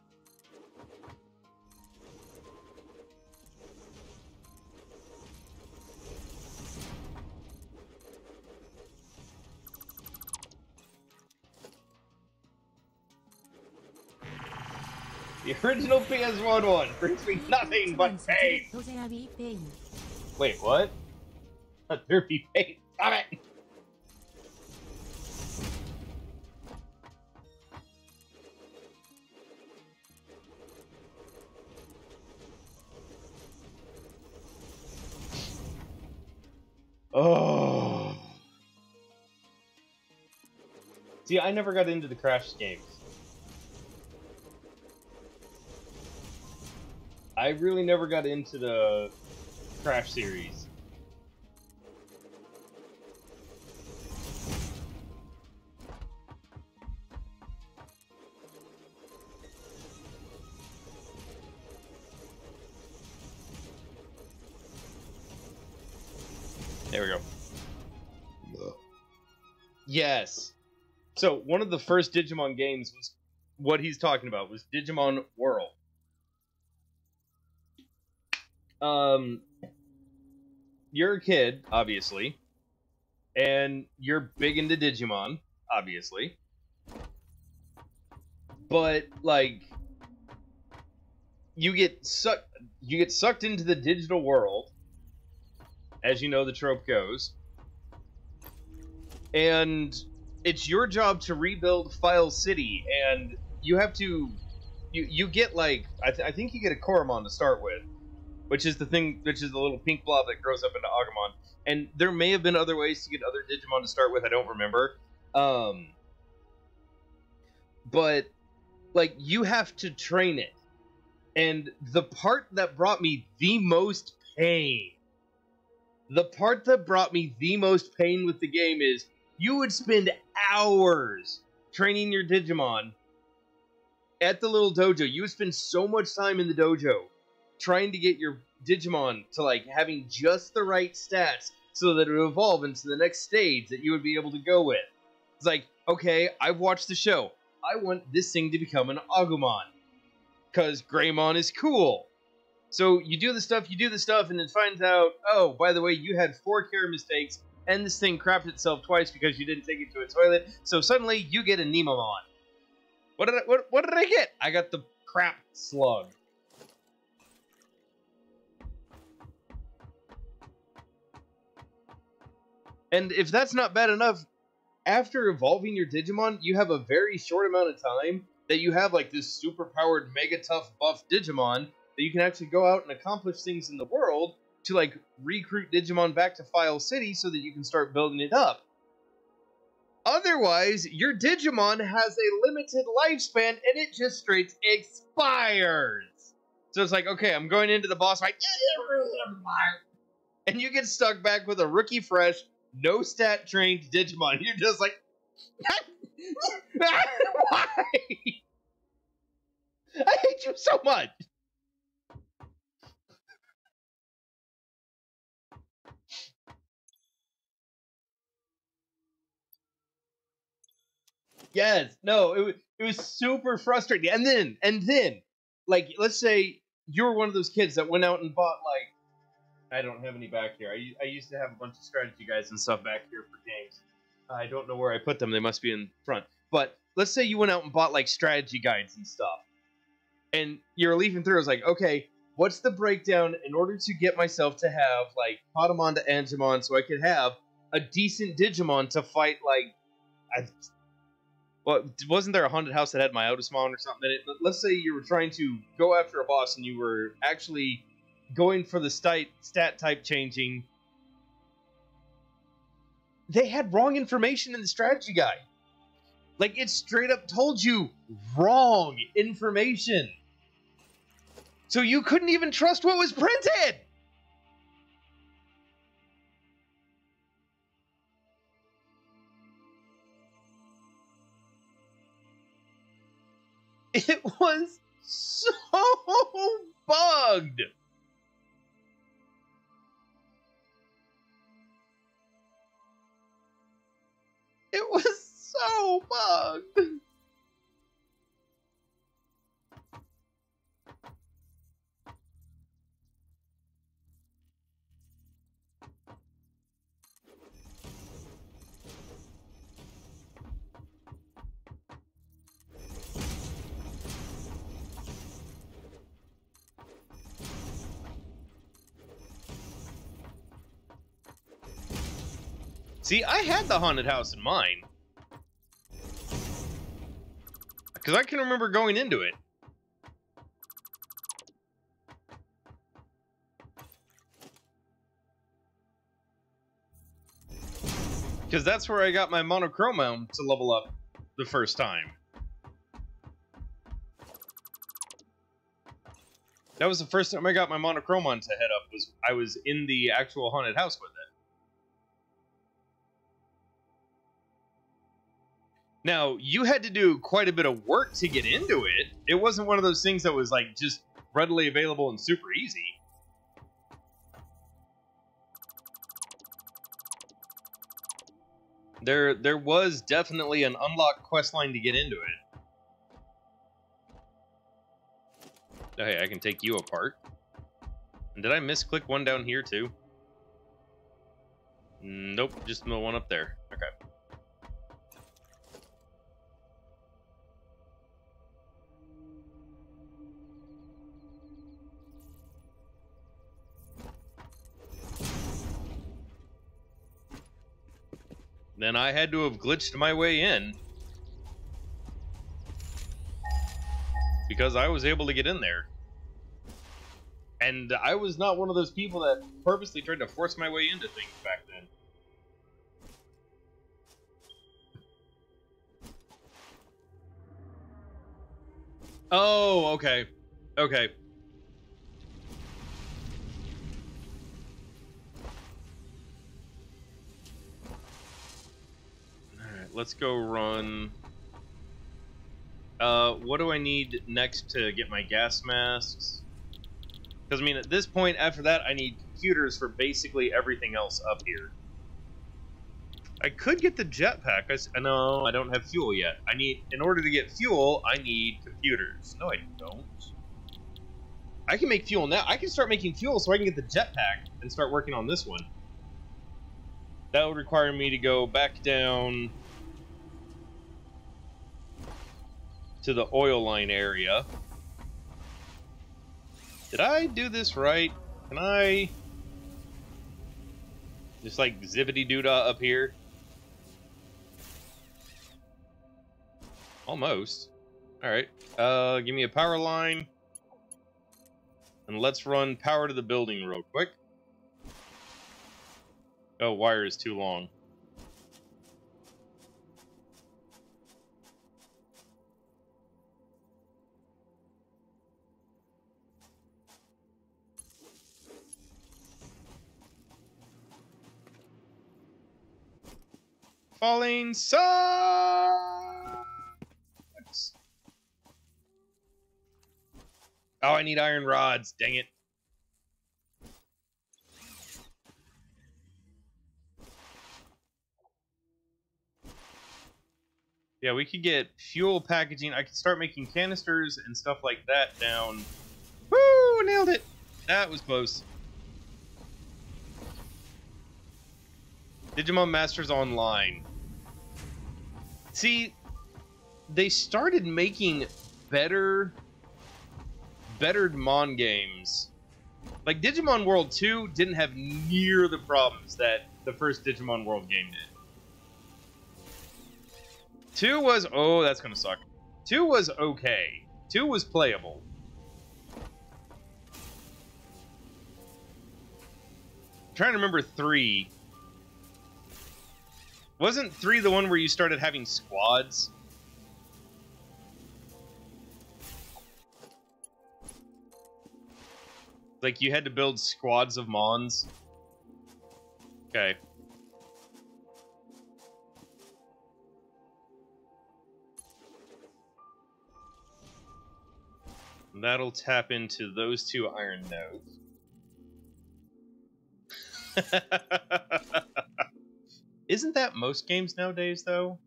The original PS1 one brings me nothing but pain. Wait, what? There be pain. Stop it! Oh. See, I never got into the Crash games. I really never got into the Crash series. There we go. Yes. So, one of the first Digimon games was what he's talking about, was Digimon World. You're a kid, obviously, and you're big into Digimon, obviously. But, like, you get sucked into the digital world, as you know the trope goes, and it's your job to rebuild File City, and you have to, you get, like, I think you get a Koromon to start with, which is the little pink blob that grows up into Agumon, and there may have been other ways to get other Digimon to start with, I don't remember, but, like, you have to train it, and the part that brought me the most pain, with the game is, you would spend hours training your Digimon at the little dojo. You would spend so much time in the dojo trying to get your Digimon to, like, having just the right stats so that it would evolve into the next stage that you would be able to go with. It's like, okay, I've watched the show. I want this thing to become an Agumon, because Greymon is cool. So you do the stuff, and then finds out, oh, by the way, you had 4 care mistakes, and this thing crapped itself twice because you didn't take it to a toilet, so suddenly you get a Nemomon. What did I get? I got the crap slug. And if that's not bad enough, after evolving your Digimon, you have a very short amount of time that you have, like, this super-powered, mega-tough, buff Digimon that you can actually go out and accomplish things in the world to, like, recruit Digimon back to File City so that you can start building it up. Otherwise, your Digimon has a limited lifespan, and it just straight expires. So it's like, okay, I'm going into the boss fight, and you get stuck back with a rookie fresh, no stat trained Digimon. You're just like, why? hate you so much. Yes, no, it was super frustrating. And then, like, let's say you were one of those kids that went out and bought, like, I don't have any back here. I used to have a bunch of strategy guides and stuff back here for games. I don't know where I put them. They must be in front. But let's say you went out and bought, like, strategy guides and stuff. And you're leafing through. I was like, okay, what's the breakdown in order to get myself to have, like, Patamon to Angemon so I could have a decent Digimon to fight, like, well, wasn't there a haunted house that had my Autosmon or something in it? Let's say you were trying to go after a boss and you were actually going for the stat type changing. They had wrong information in the strategy guide. Like, it straight up told you wrong information. So you couldn't even trust what was printed! It was so bugged! It was so bugged! See, I had the haunted house in mind. Because I can remember going into it. Because that's where I got my Monochromome to level up the first time. That was the first time I got my Monochromon to head up, was I was in the actual haunted house with it. Now, you had to do quite a bit of work to get into it. It wasn't one of those things that was, like, just readily available and super easy. There was definitely an unlocked questline to get into it. Oh, hey, I can take you apart. And did I misclick one down here, too? Nope, just the one up there. Okay. Then I had to have glitched my way in. Because I was able to get in there. And I was not one of those people that purposely tried to force my way into things back then. Oh, okay. Okay. Alright, let's go run. What do I need next to get my gas masks? Because, I mean, at this point, after that, I need computers for basically everything else up here. I could get the jetpack. No, I don't have fuel yet. In order to get fuel, I need computers. No, I don't. I can make fuel now. I can start making fuel so I can get the jetpack and start working on this one. That would require me to go back down to the oil line area. Did I do this right? Can I just, like, zippity-doo-dah up here? Almost. Alright. Give me a power line. And let's run power to the building real quick. Oh, wire is too long. Falling sucks! Oh, I need iron rods. Dang it. Yeah, we could get fuel packaging. I could start making canisters and stuff like that down. Woo! Nailed it! That was close. Digimon Masters Online. See, they started making bettered Mon games. Like, Digimon World 2 didn't have near the problems that the first Digimon World game did. 2 was... Oh, that's gonna suck. 2 was okay. 2 was playable. I'm trying to remember 3. Wasn't 3 the one where you started having squads? Like, you had to build squads of Mons? Okay. And that'll tap into those 2 iron nodes. Isn't that most games nowadays, though?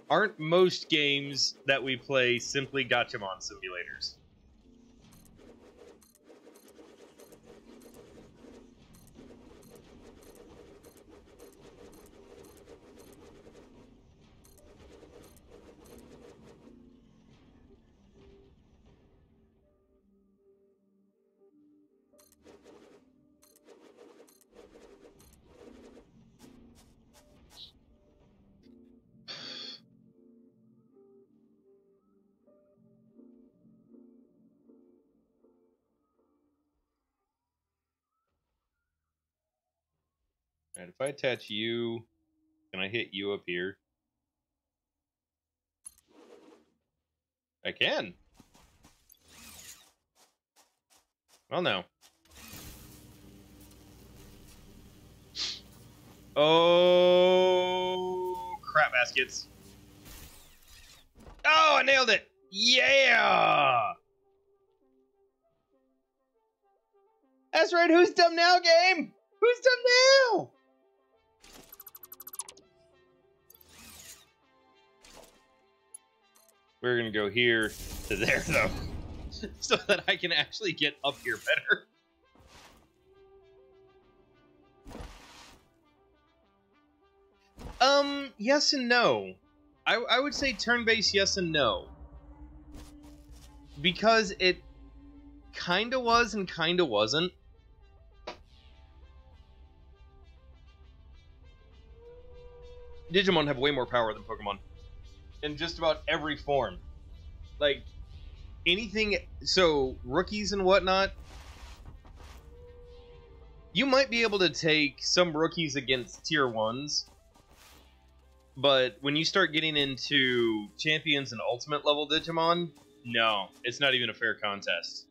Aren't most games that we play simply Gachamon simulators? Alright, if I attach you, can I hit you up here? I can. Well, no. Oh, crap baskets. Oh, I nailed it. Yeah. That's right. Who's dumb now, game? Who's dumb now? We're going to go here to there, though, so that I can actually get up here better. Yes and no. I would say turn-based yes and no. Because it kinda was and kinda wasn't. Digimon have way more power than Pokemon. In just about every form. Like, anything... So, rookies and whatnot... You might be able to take some rookies against tier 1s. But when you start getting into champions and ultimate level Digimon, no, it's not even a fair contest.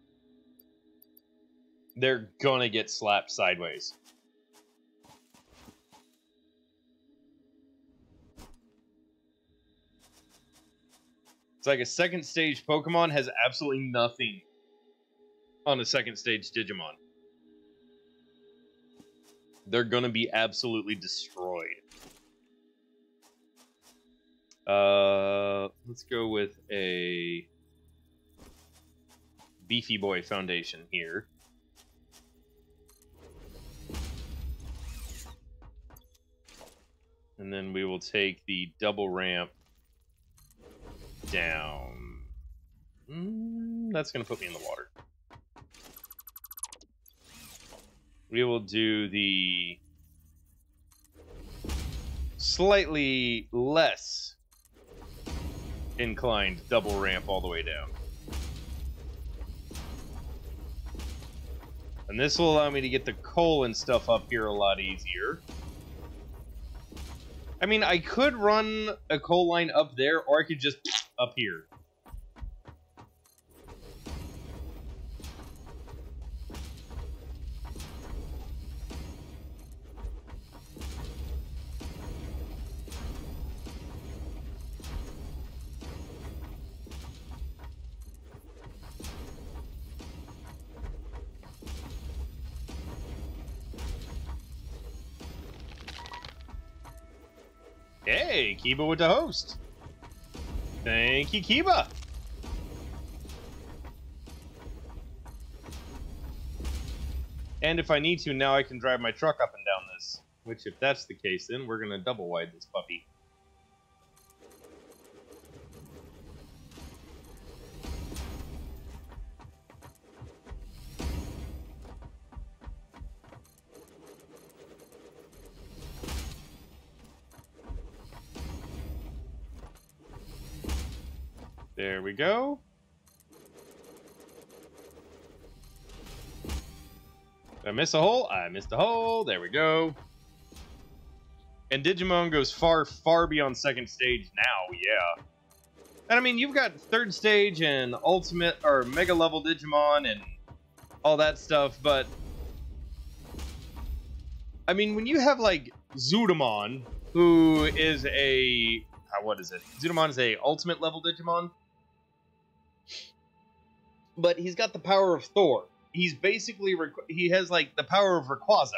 They're gonna get slapped sideways. It's like a second stage Pokemon has absolutely nothing on a second stage Digimon. They're gonna be absolutely destroyed. Let's go with a Beefy Boy Foundation here. And then we will take the double ramp down. That's going to put me in the water. We will do the slightly less inclined double ramp all the way down. And this will allow me to get the coal and stuff up here a lot easier. I mean, I could run a coal line up there, or I could just up here. Hey, Kiba with the host. Thank you, Kiba. And if I need to, now I can drive my truck up and down this. Which, if that's the case, then we're going to double wide this puppy. There we go. Did I miss a hole? I missed a hole. There we go. And Digimon goes far, far beyond second stage now, yeah. And I mean, you've got third stage and ultimate or mega level Digimon and all that stuff, but I mean, when you have like Zudamon, who is a what is it? Zudamon is a ultimate level Digimon, but he's got the power of Thor. He's basically he has like the power of Rayquaza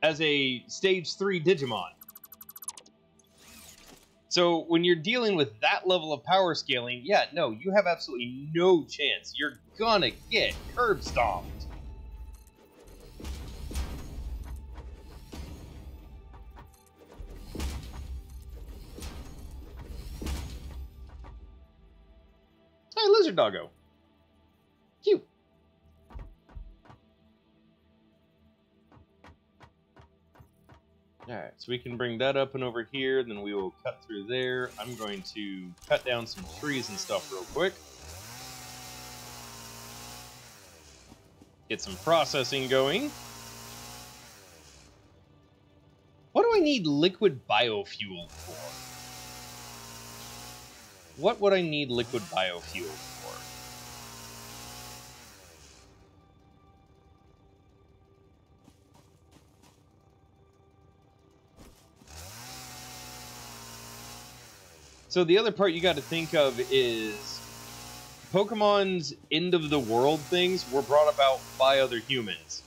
as a stage 3 Digimon. So when you're dealing with that level of power scaling, yeah, no, you have absolutely no chance. You're gonna get curb stomped. Hey, Lizard Doggo. Cute. Alright, so we can bring that up and over here, then we will cut through there. I'm going to cut down some trees and stuff real quick. Get some processing going. What do I need liquid biofuel for? What would I need liquid biofuel for? So the other part you got to think of is Pokemon's end of the world things were brought about by other humans.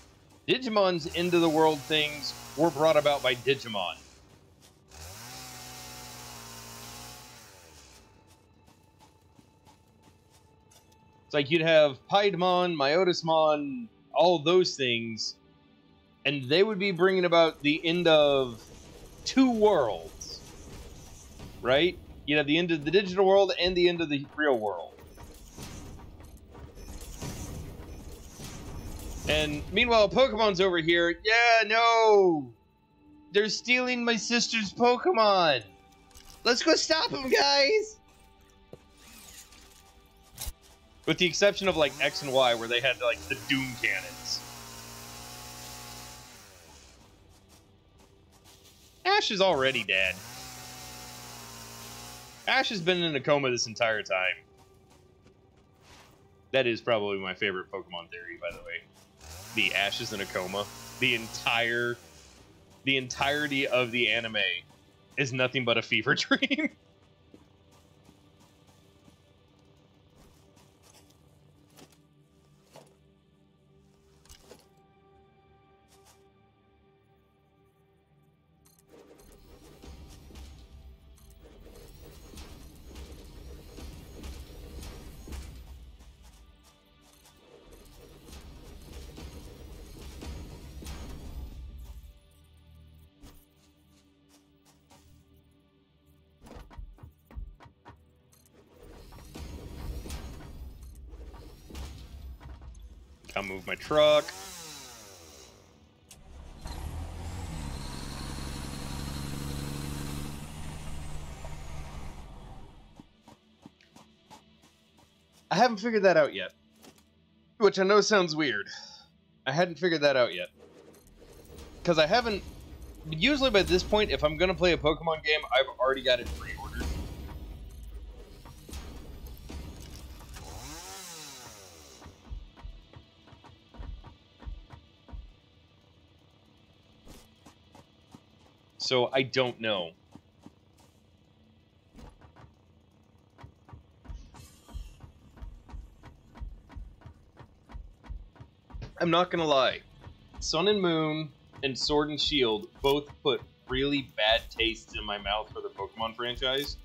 Digimon's end of the world things were brought about by Digimon. It's like you'd have Piedmon, Myotismon, all those things, and they would be bringing about the end of 2 worlds, right? You'd have the end of the digital world and the end of the real world. And meanwhile, Pokemon's over here. Yeah, no! They're stealing my sister's Pokemon! Let's go stop them, guys! With the exception of, like, X and Y, where they had, like, the Doom Cannons. Ash is already dead. Ash has been in a coma this entire time. That is probably my favorite Pokemon theory, by the way. The Ash is in a coma. The entirety of the anime is nothing but a fever dream. I'll move my truck. I haven't figured that out yet. Which I know sounds weird. I hadn't figured that out yet. Because I haven't... Usually by this point, if I'm going to play a Pokemon game, I've already got it pre-ordered. So I don't know. I'm not gonna lie. Sun and Moon and Sword and Shield both put really bad taste in my mouth for the Pokemon franchise.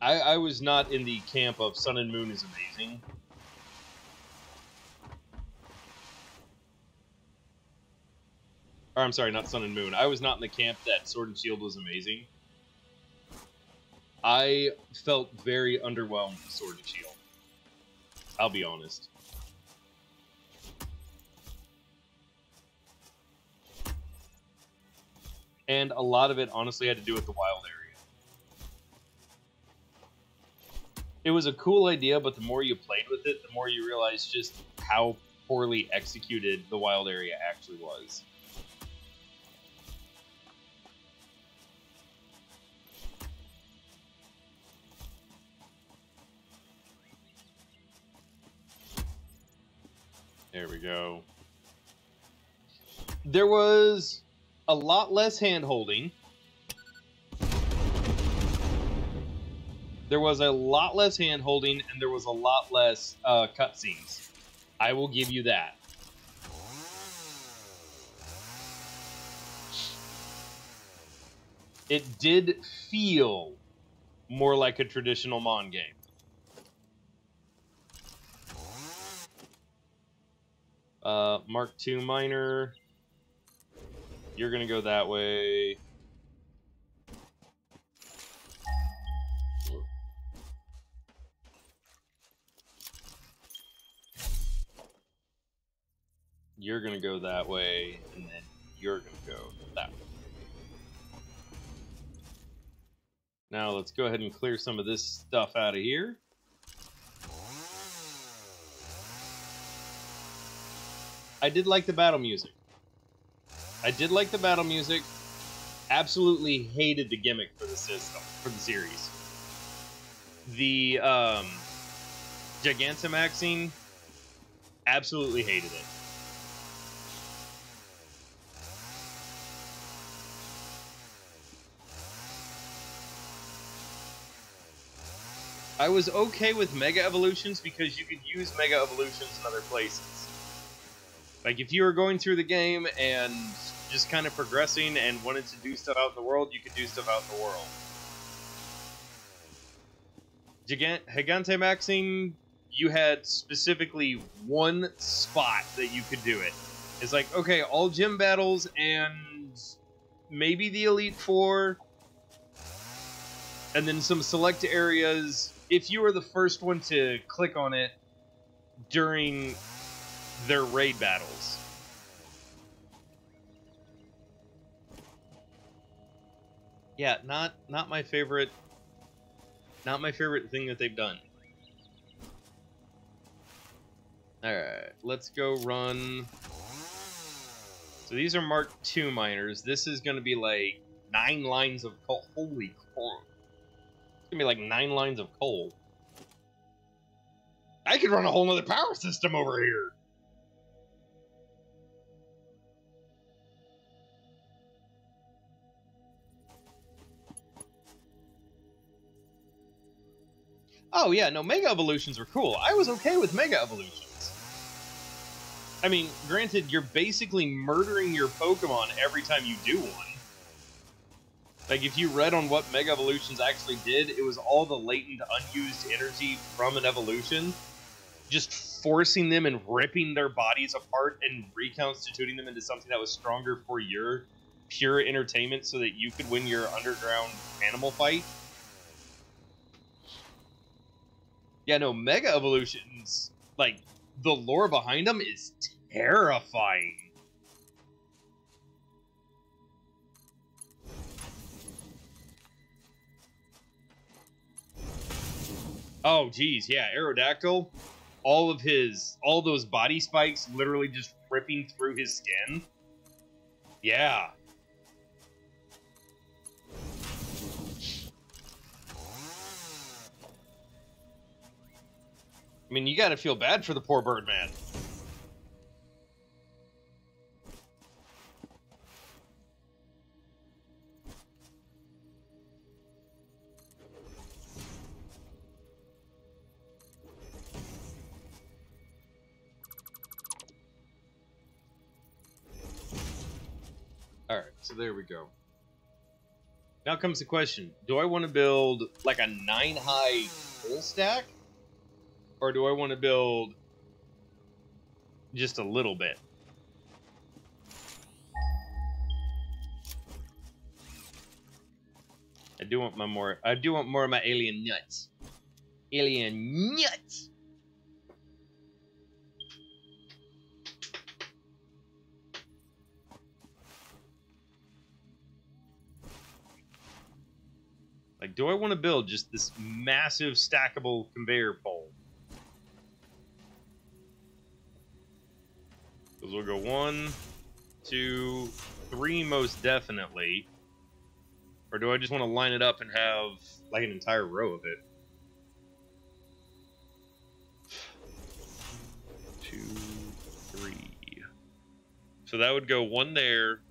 I was not in the camp of Sun and Moon is amazing. Or, I'm sorry, not Sun and Moon. I was not in the camp that Sword and Shield was amazing. I felt very underwhelmed with Sword and Shield. I'll be honest. And a lot of it honestly had to do with the wild area. It was a cool idea, but the more you played with it, the more you realized just how poorly executed the wild area actually was. There we go. There was a lot less hand-holding. There was a lot less hand-holding, and there was a lot less cutscenes. I will give you that. It did feel more like a traditional Mon game. Mark II Miner. You're gonna go that way. You're gonna go that way, and then you're gonna go that way. Now let's go ahead and clear some of this stuff out of here. I did like the battle music. Absolutely hated the gimmick for the system, for the series. The Gigantamaxing, absolutely hated it. I was okay with Mega Evolutions because you could use Mega Evolutions in other places. Like, if you were going through the game and just kind of progressing and wanted to do stuff out in the world, you could do stuff out in the world. Gigantamaxing, you had specifically one spot that you could do it. It's like, okay, all gym battles and maybe the Elite Four, and then some select areas. If you were the first one to click on it during their raid battles. Yeah, not my favorite. Not my favorite thing that they've done. Alright, let's go run. So these are Mark II miners. This is going to be like 9 lines of coal. Holy crap. It's going to be like 9 lines of coal. I could run a whole nother power system over here. Oh yeah, no, Mega Evolutions were cool. I was okay with Mega Evolutions. I mean, granted, you're basically murdering your Pokemon every time you do one. Like, if you read on what Mega Evolutions actually did, it was all the latent, unused energy from an evolution, just forcing them and ripping their bodies apart and reconstituting them into something that was stronger for your pure entertainment so that you could win your underground animal fight. Yeah, no, Mega Evolutions, like, the lore behind them is terrifying. Oh, geez, yeah, Aerodactyl, all those body spikes literally just ripping through his skin. Yeah. I mean, you gotta feel bad for the poor Birdman. Alright, so there we go. Now comes the question. Do I want to build like a 9-high full stack? Or do I want to build just a little bit? I do want more of my alien nuts. Alien nuts! Like, do I want to build just this massive stackable conveyor pole? Because we'll go 1, 2, 3 most definitely. Or do I just want to line it up and have like an entire row of it? 2, 3. So that would go 1 there,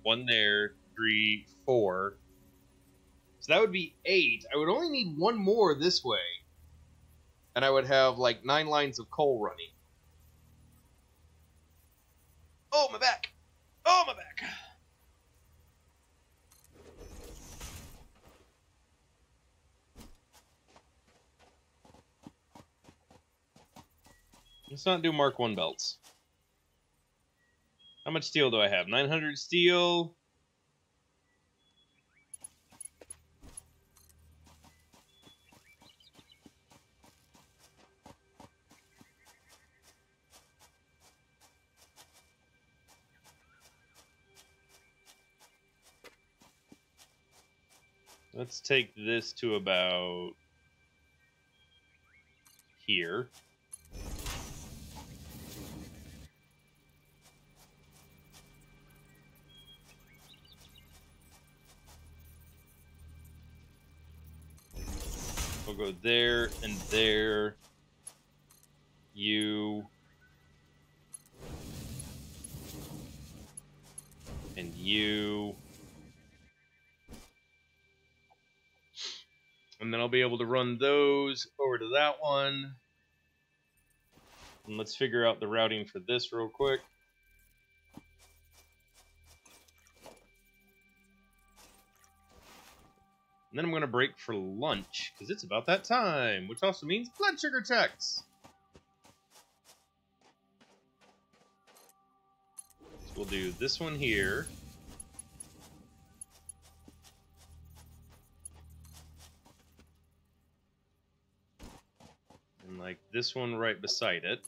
3, 4. So that would be 8. I would only need 1 more this way. And I would have like 9 lines of coal running. Oh, my back! Oh, my back! Let's not do Mark 1 belts. How much steel do I have? 900 steel. Let's take this to about here. We'll go there and there. You. And you. And then I'll be able to run those over to that one. And let's figure out the routing for this real quick. And then I'm going to break for lunch, because it's about that time, which also means blood sugar checks. So we'll do this one here. And like this one right beside it.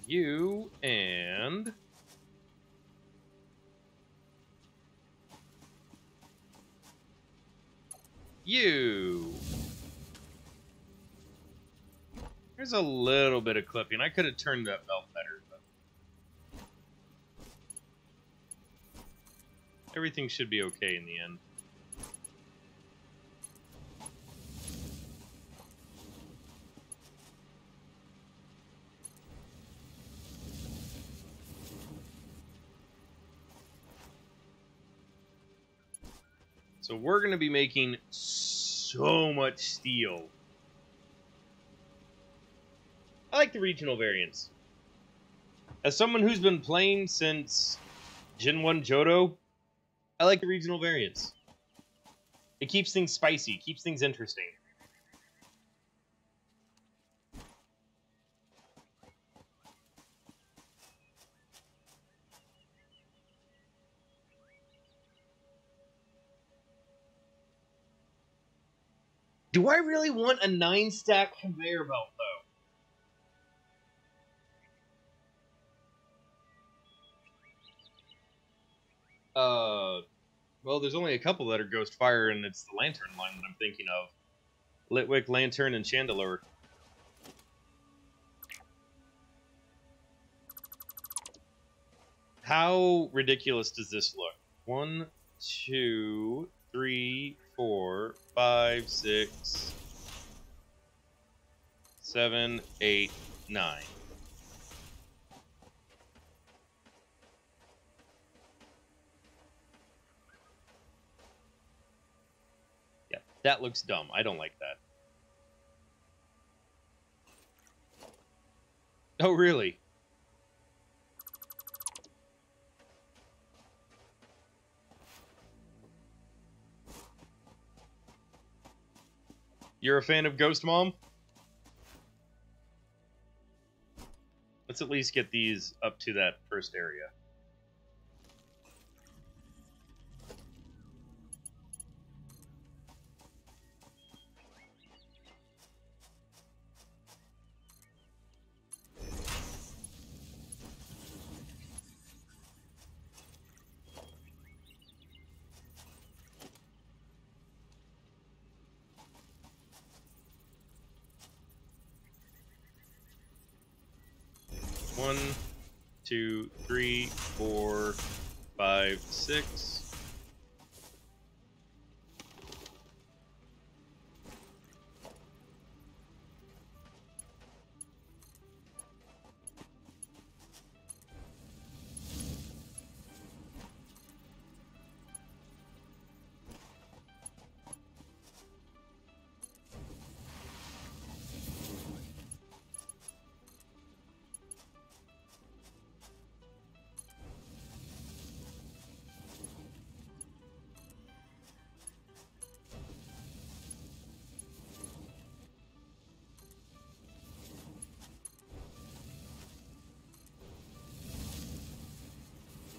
You and you. There's a little bit of clipping. I could have turned that belt better, but everything should be okay in the end. So we're going to be making so much steel. I like the regional variants. As someone who's been playing since Gen 1 Johto, I like the regional variants. It keeps things spicy, keeps things interesting. Do I really want a 9-stack conveyor belt, though? Well, there's only a couple that are Ghost Fire, and it's the Lantern line that I'm thinking of. Litwick, Lantern, and Chandelure. How ridiculous does this look? 1, 2, 3, 4, 5, 6, 7, 8, 9. That looks dumb. I don't like that. Oh, really? You're a fan of Ghost Mom? Let's at least get these up to that first area. One, 2, 3, 4, 5, 6.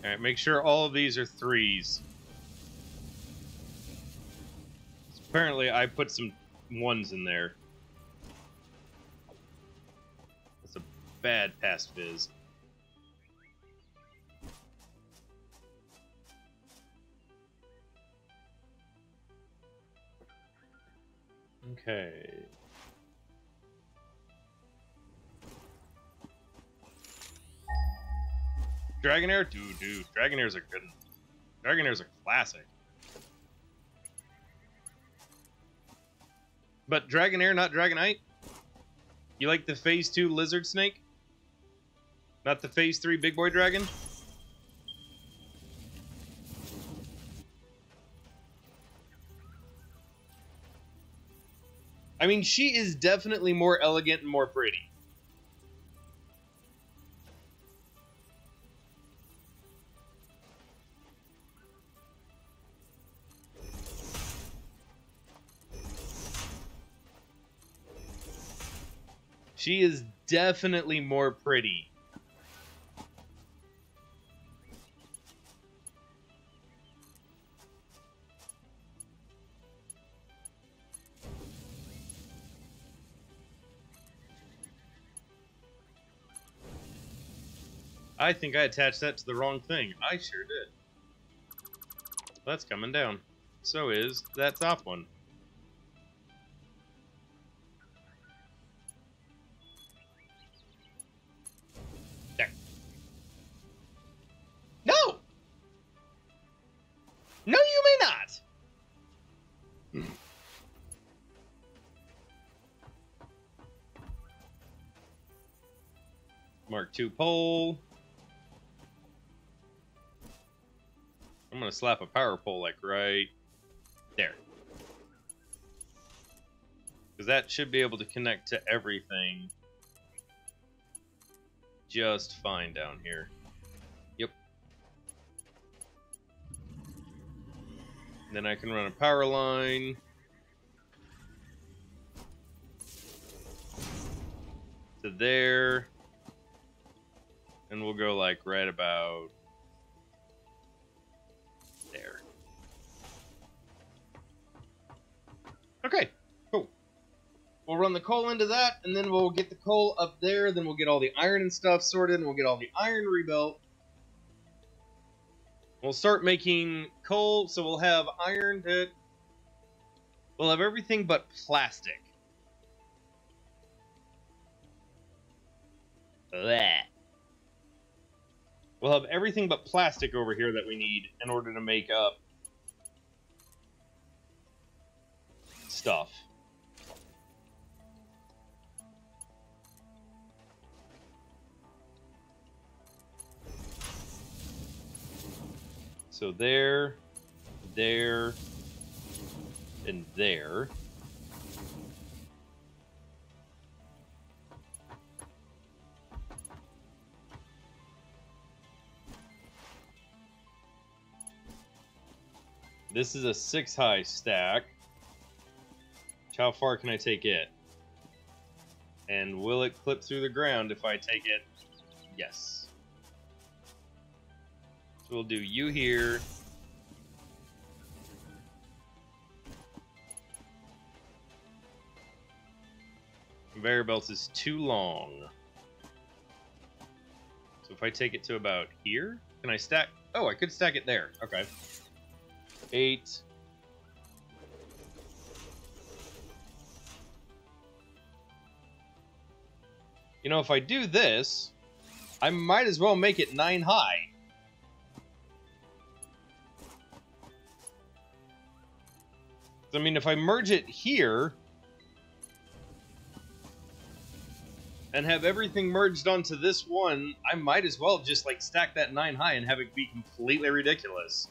Alright, make sure all of these are 3s. Apparently, I put some 1s in there. That's a bad past viz. Okay. Dragonair? Dude. Dragonairs are good. Dragonairs are classic. But Dragonair, not Dragonite? You like the Phase 2 Lizard Snake? Not the Phase 3 Big Boy Dragon? I mean, she is definitely more elegant and more pretty. She is definitely more pretty. I think I attached that to the wrong thing. I sure did. That's coming down. So is that top one. There. No! No, you may not! Mark II pole. I'm gonna slap a power pole like right there. Because that should be able to connect to everything just fine down here. Yep. Then I can run a power line to there. And we'll go like right about there. Okay, cool. We'll run the coal into that, and then we'll get the coal up there, then we'll get all the iron and stuff sorted, and we'll get all the iron rebuilt. We'll start making coal, so we'll have iron that... We'll have everything but plastic. Blech. We'll have everything but plastic over here that we need in order to make up stuff. So there, and there. This is a 6-high stack. How far can I take it? And will it clip through the ground if I take it? Yes. So we'll do you here. Conveyor belts is too long. So if I take it to about here, can I stack? Oh, I could stack it there. Okay. 8. You know, if I do this, I might as well make it 9 high. I mean, if I merge it here and have everything merged onto this one, I might as well just like stack that 9 high and have it be completely ridiculous.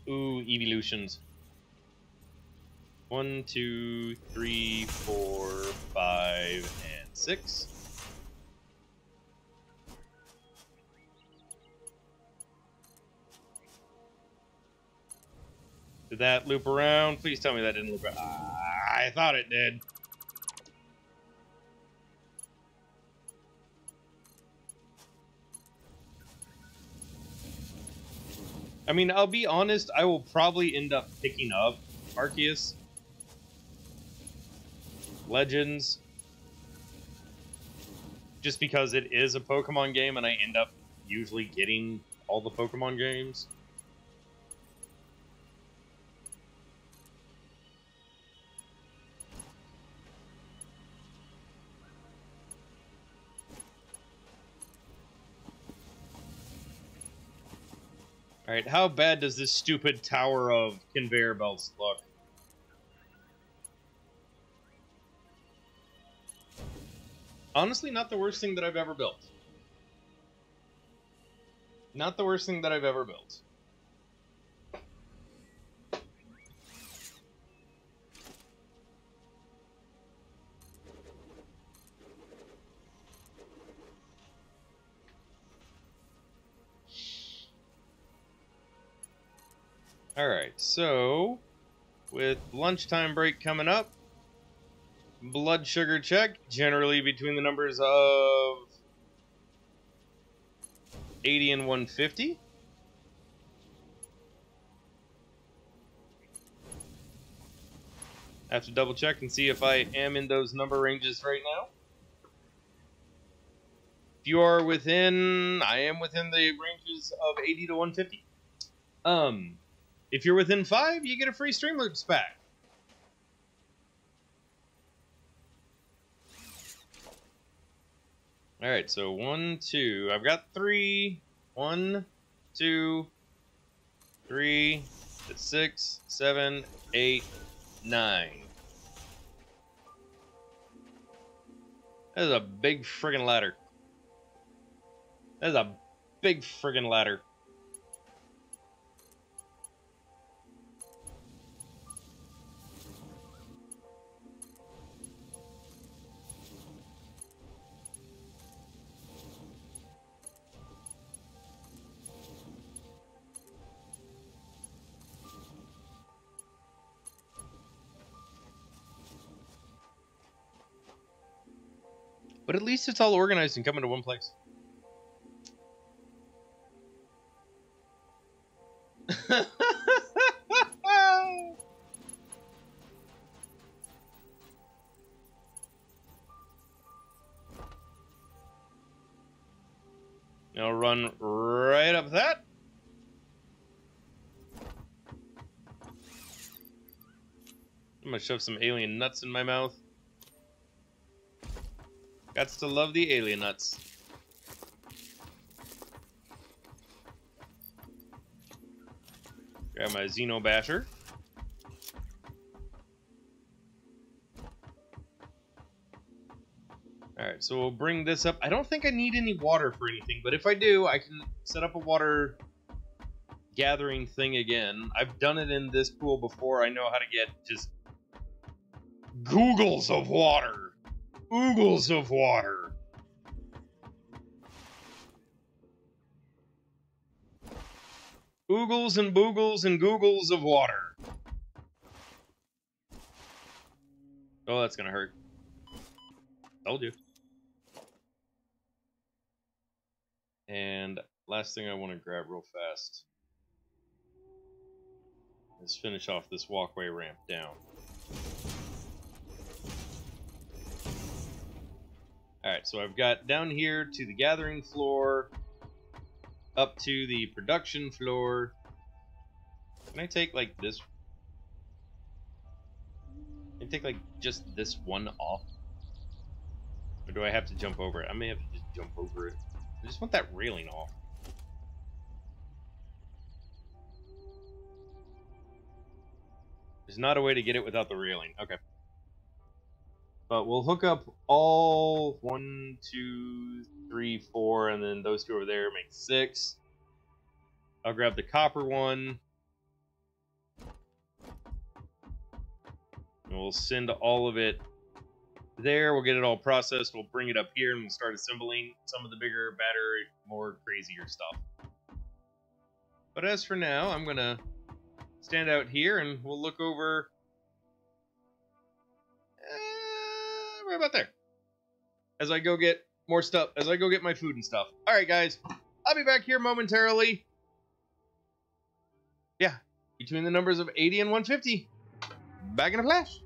Ooh, evolutions. 1, 2, 3, 4, 5, and 6. Did that loop around? Please tell me that didn't loop around. I thought it did. I mean, I'll be honest, I will probably end up picking up Arceus, Legends, just because it is a Pokemon game and I end up usually getting all the Pokemon games. Alright, how bad does this stupid tower of conveyor belts look? Honestly, not the worst thing that I've ever built. Not the worst thing that I've ever built. Alright, so with lunchtime break coming up, blood sugar check, generally between the numbers of 80 and 150. I have to double check and see if I am in those number ranges right now. If you are within, I am within the ranges of 80 to 150. If you're within 5, you get a free Streamloops pack. Alright, so 1, 2. I've got 3. 1, 2, 3, 6, 7, 8, 9. That is a big friggin' ladder. That is a big friggin' ladder. But at least it's all organized and coming to one place. Now run right up that. I'm gonna shove some alien nuts in my mouth. Gots to love the alien nuts. Grab my Xeno Basher. Alright, so we'll bring this up. I don't think I need any water for anything, but if I do, I can set up a water gathering thing again. I've done it in this pool before. I know how to get just googles of water. Oogles of water. Oogles and boogles and googles of water. Oh, that's gonna hurt. Told you. And last thing I want to grab real fast is finish off this walkway ramp down. Alright, so I've got down here to the gathering floor, up to the production floor. Can I take like this? Can I take like just this one off? Or do I have to jump over it? I may have to just jump over it. I just want that railing off. There's not a way to get it without the railing. Okay. But we'll hook up all 1, 2, 3, 4, and then those two over there make 6. I'll grab the copper one. And we'll send all of it there. We'll get it all processed. We'll bring it up here and we'll start assembling some of the bigger, badder, more crazier stuff. But as for now, I'm going to stand out here and we'll look over right about there. As I go get more stuff, as I go get my food and stuff. Alright guys, I'll be back here momentarily. Yeah, between the numbers of 80 and 150. Back in a flash.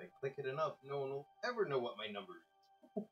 If I click it enough, no one will ever know what my number is.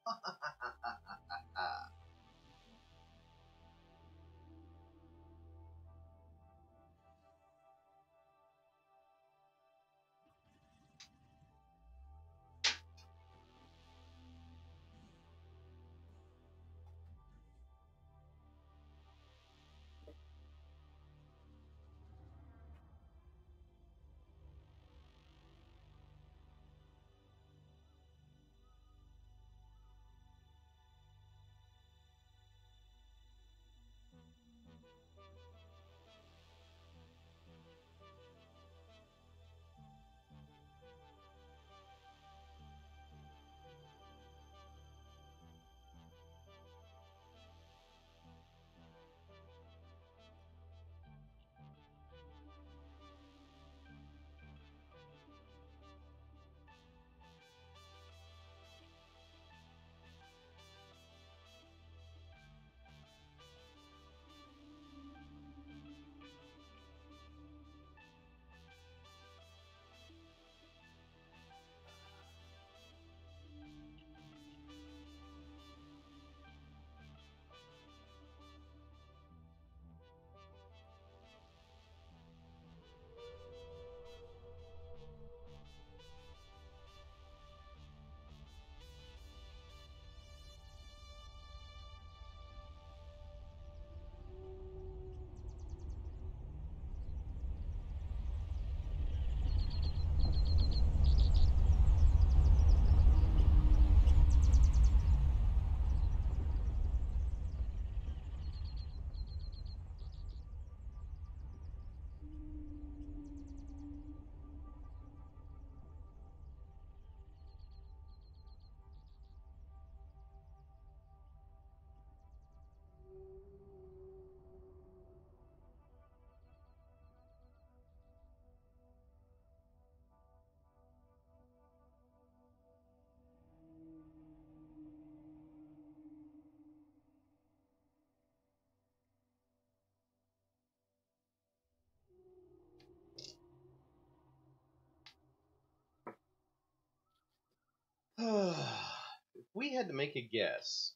we had to make a guess,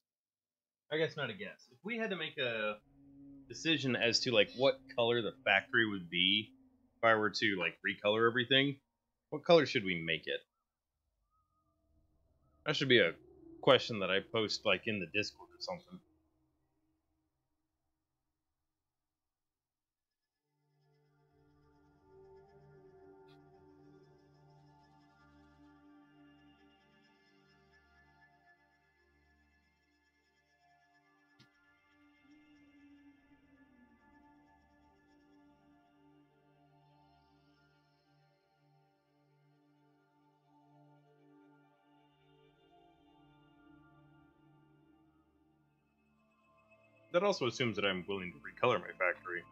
I guess not a guess. If we had to make a decision as to like what color the factory would be, if I were to like recolor everything, what color should we make it? That should be a question that I post like in the Discord or something. That also assumes that I'm willing to recolor my factory.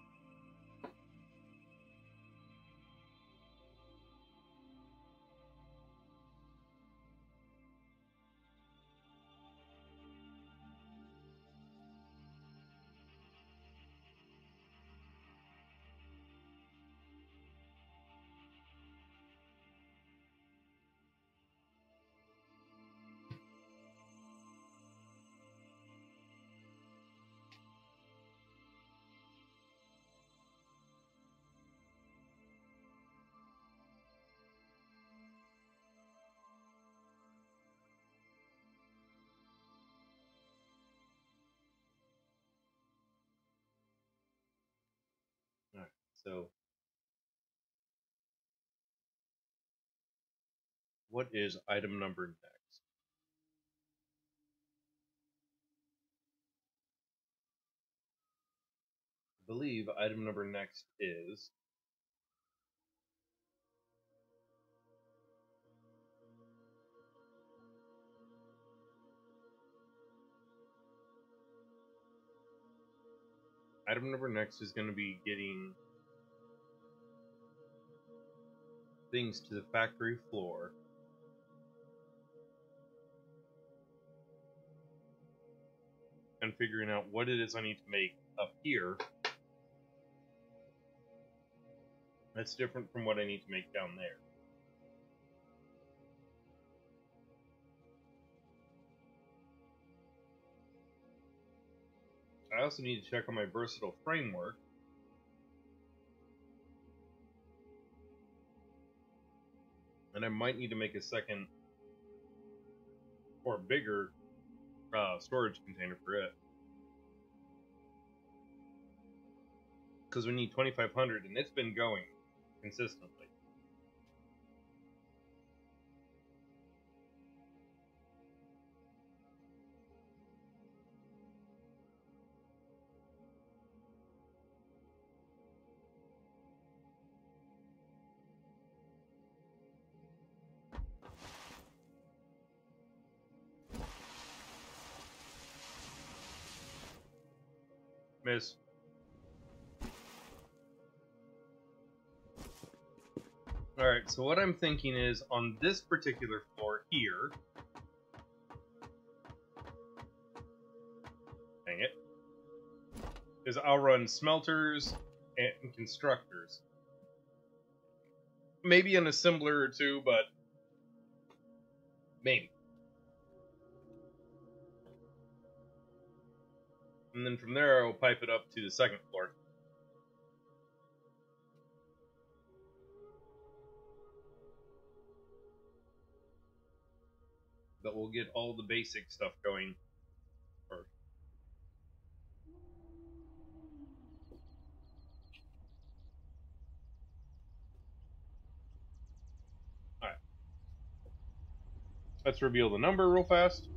Alright, so what is item number next? I believe item number next is going to be getting things to the factory floor. And figuring out what it is I need to make up here that's different from what I need to make down there. I also need to check on my versatile framework. And I might need to make a second or bigger storage container for it. Because we need 2,500 and it's been going consistently. Miss. Alright, so what I'm thinking is on this particular floor here. Dang it. Is I'll run smelters and constructors. Maybe an assembler or two, but maybe. And then from there, I'll pipe it up to the second floor. But we'll get all the basic stuff going first. Alright. Let's reveal the number real fast.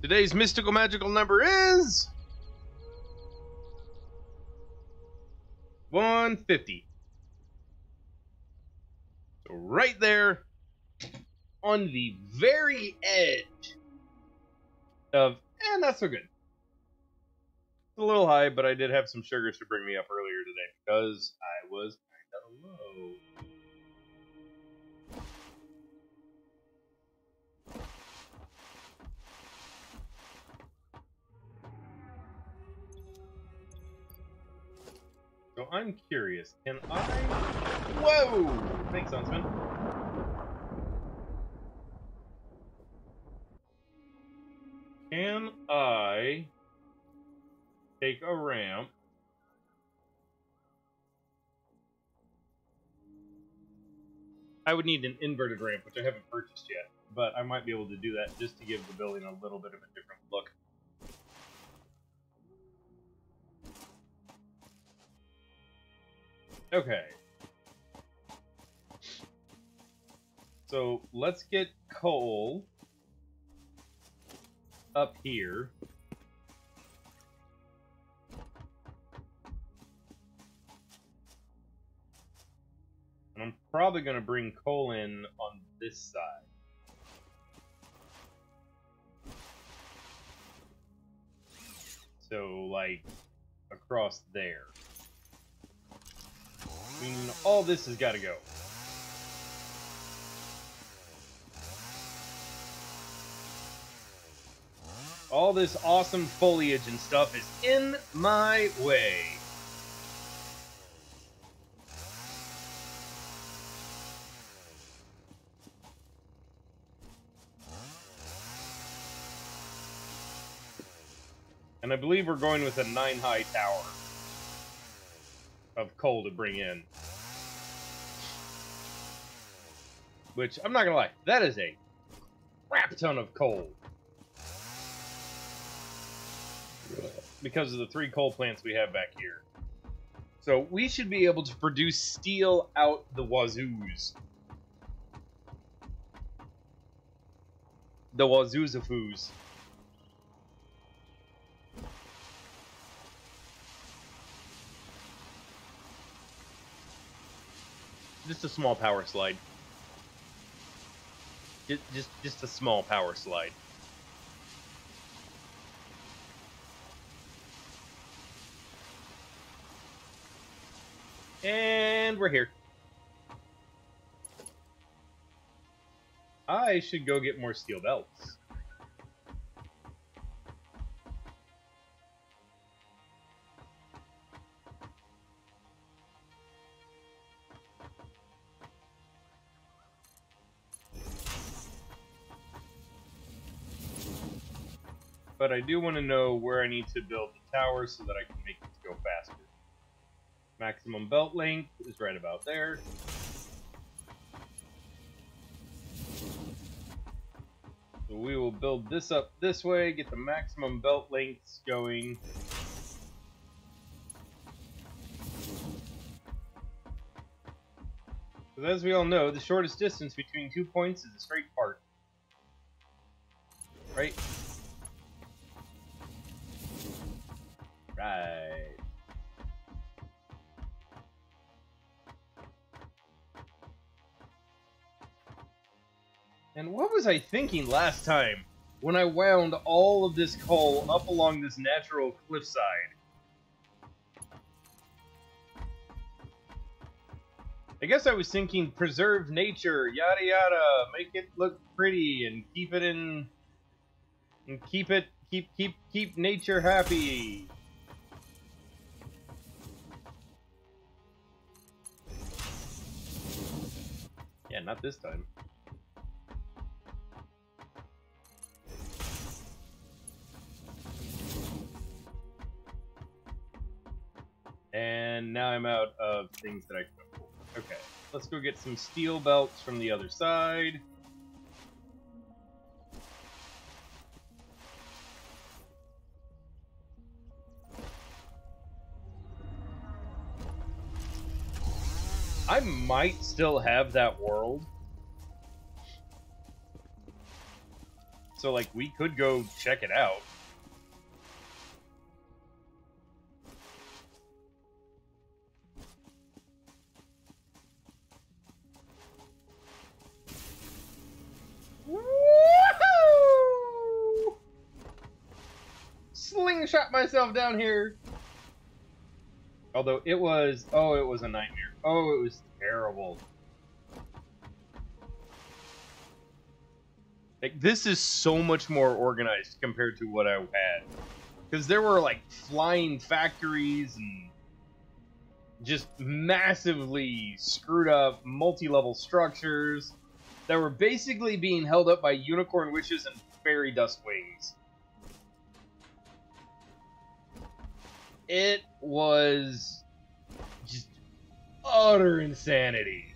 Today's mystical magical number is 150. So right there on the very edge of, not so good. It's a little high, but I did have some sugars to bring me up earlier today because I was kind of low. So I'm curious, can I... Whoa! Thanks, Huntsman. Can I take a ramp I would need an inverted ramp, which I haven't purchased yet, but I might be able to do that just to give the building a little bit of a different look. Okay. So let's get coal up here. And I'm probably going to bring coal in on this side. So, like, across there. I mean, all this has got to go. All this awesome foliage and stuff is in my way. And I believe we're going with a 9-high tower of coal to bring in. Which, I'm not gonna lie, that is a crap ton of coal. Because of the 3 coal plants we have back here. So we should be able to produce steel out the wazoos. The wazoozafoos. Just a small power slide. Just a small power slide. And we're here. I should go get more steel belts. But I do want to know where I need to build the tower so that I can make it go faster. Maximum belt length is right about there. So we will build this up this way, get the maximum belt lengths going. Because as we all know, the shortest distance between 2 points is a straight part. Right? Right. And what was I thinking last time when I wound all of this coal up along this natural cliffside? I guess I was thinking preserve nature, yada yada, make it look pretty and keep it in and keep nature happy. Yeah, not this time. And now I'm out of things that I can afford. Okay, let's go get some steel belts from the other side. I might still have that world. So, like, we could go check it out. Woohoo! Slingshot myself down here. Although it was, oh, it was a nightmare. Oh, it was terrible. Like, this is so much more organized compared to what I had. Because there were, like, flying factories and just massively screwed up multi-level structures that were basically being held up by unicorn wishes and fairy dust wings. It was just utter insanity.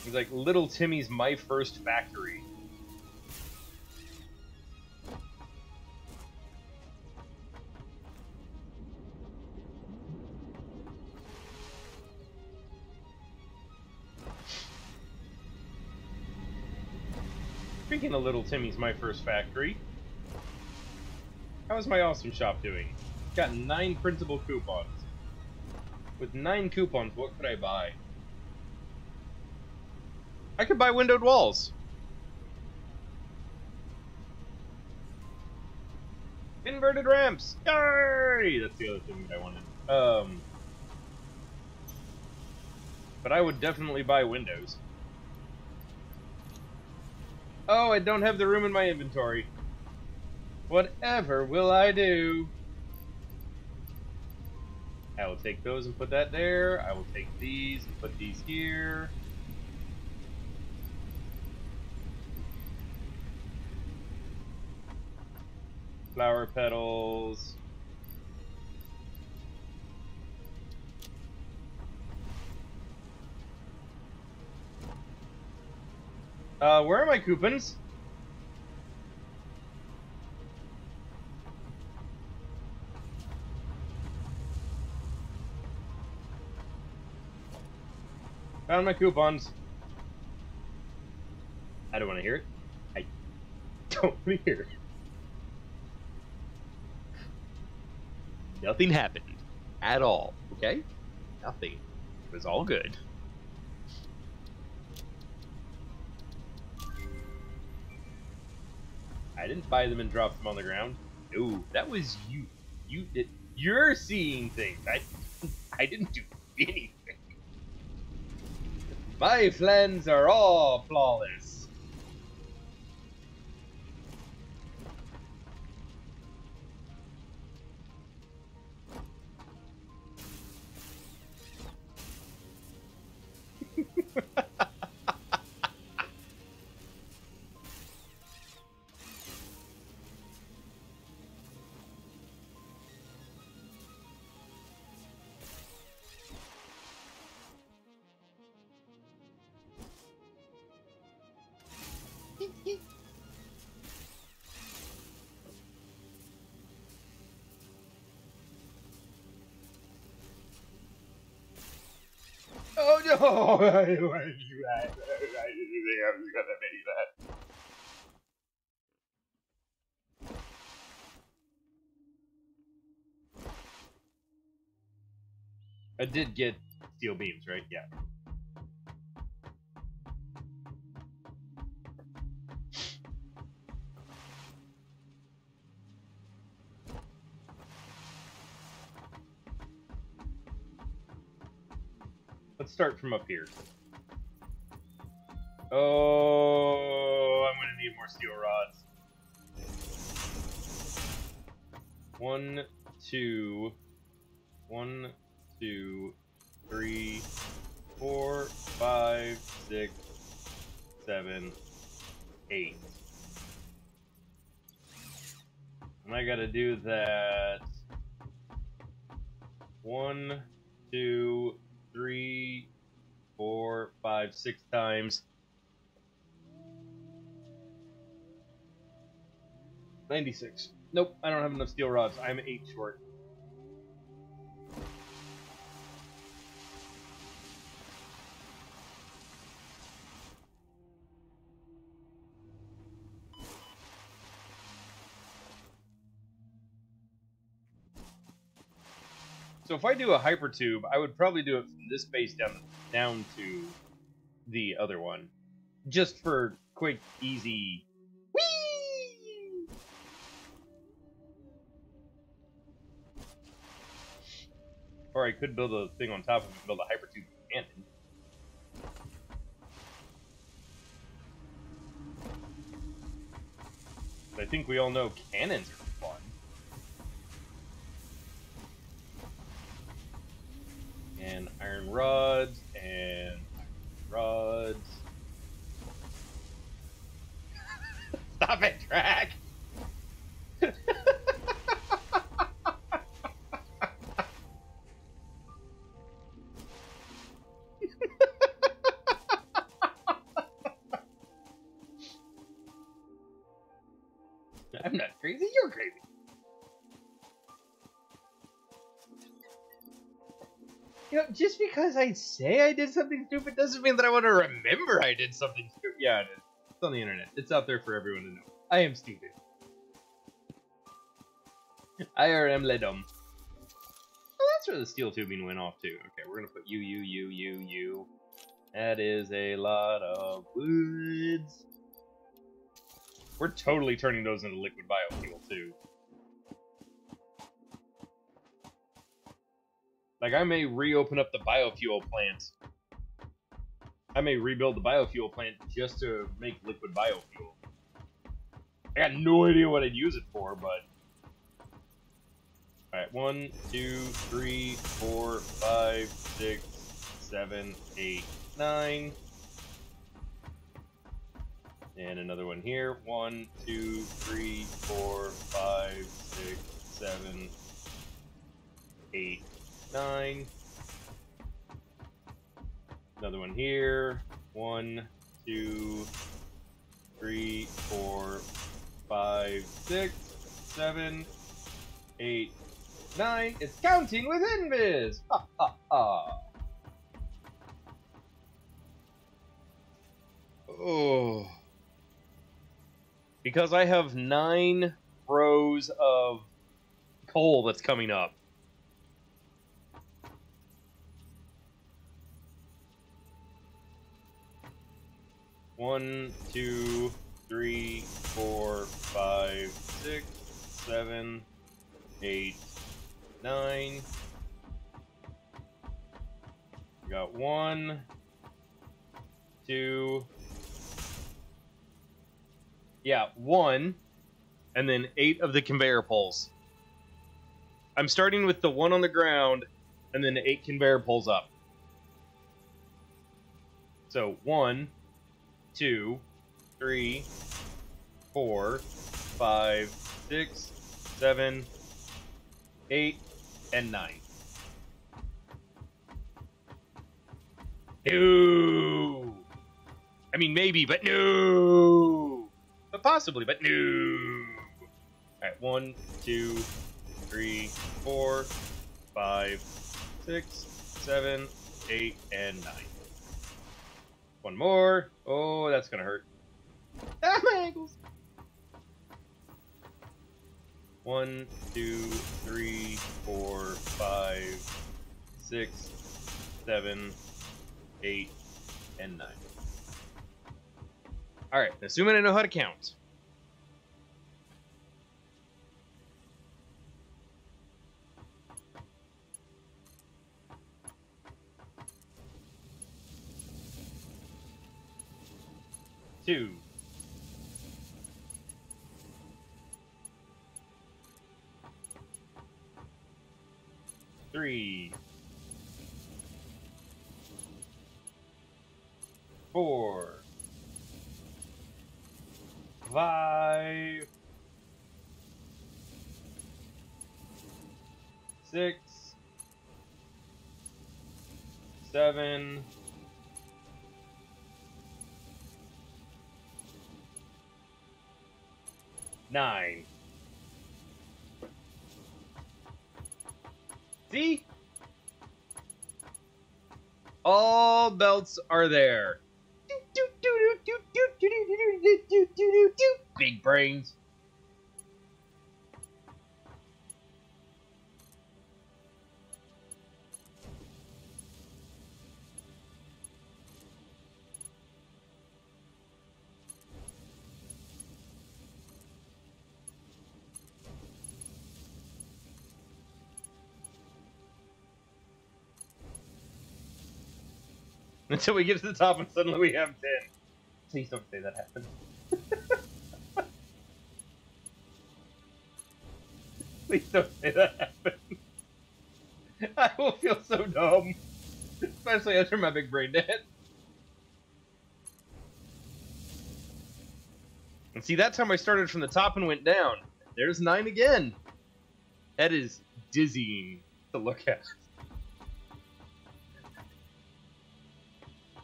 He's like Little Timmy's My First Factory. Speaking of Little Timmy's My First Factory, how is my awesome shop doing? Got 9 printable coupons. With 9 coupons, what could I buy? I could buy windowed walls. Inverted ramps. Yay! That's the other thing that I wanted. But I would definitely buy windows. Oh, I don't have the room in my inventory. Whatever will I do? I will take those and put that there. I will take these and put these here. Flower petals. Where are my coupons? Found my coupons. I don't want to hear it. I don't want to hear it. Nothing happened at all, okay? Nothing. It was all good. I didn't buy them and drop them on the ground. No, that was you. You did. You're seeing things. I didn't do anything. My plans are all flawless. Oh no! I didn't want to do that. I didn't think I was gonna make that. I did get steel beams, right? Yeah. Let's start from up here. Oh, I'm gonna need more steel rods. 1, 2, 1, 2, 3, 4, 5, 6, 7, 8. And I gotta do that 1, 2, 3, 4, 5, 6 times. 96. Nope, I don't have enough steel rods. I'm 8 short. So if I do a hypertube, I would probably do it from this base down to the other one, just for quick, easy. Whee! Or I could build a thing on top of it and build a hypertube cannon. But I think we all know cannons are fun. And iron rods, and iron rods. Stop it, Drac! I'm not crazy, you're crazy. You know, just because I say I did something stupid doesn't mean that I want to remember I did something stupid. Yeah, it is. It's on the internet. It's out there for everyone to know. I am stupid. IRM Ledum. Oh, that's where the steel tubing went off too. Okay, we're gonna put you. That is a lot of woods. We're totally turning those into liquid biofuel too. Like, I may reopen up the biofuel plant. I may rebuild the biofuel plant just to make liquid biofuel. I got no idea what I'd use it for, but... Alright, 1, 2, 3, 4, 5, 6, 7, 8, 9. And another one here. 1, 2, 3, 4, 5, 6, 7, 8, 9. Another one here. 1, 2, 3, 4, 5, 6, 7, 8, 9. It's counting with invis! Ha ha ha! Oh. Because I have 9 rows of coal that's coming up. One, 2, 3, 4, 5, 6, 7, 8, 9. We got 1, 2. Yeah, 1, and then 8 of the conveyor poles. I'm starting with the 1 on the ground, and then 8 conveyor poles up. So 1, 2, 3, 4, 5, 6, 7, 8, and 9. No! I mean, maybe, but no! But possibly, but no! Alright, 1, 2, 3, 4, 5, 6, 7, 8, and 9. One more. Oh, that's gonna hurt. Ah, my ankles! 1, 2, 3, 4, 5, 6, 7, 8, and 9. Alright, assuming I know how to count. Two. 3. 4. 5. 6. 7. 9. See? All belts are there. Big brains. Until we get to the top and suddenly we have 10. Please don't say that happened. Please don't say that happened. I will feel so dumb. Especially after my big brain dead. And see, that time I started from the top and went down. There's 9 again. That is dizzying to look at.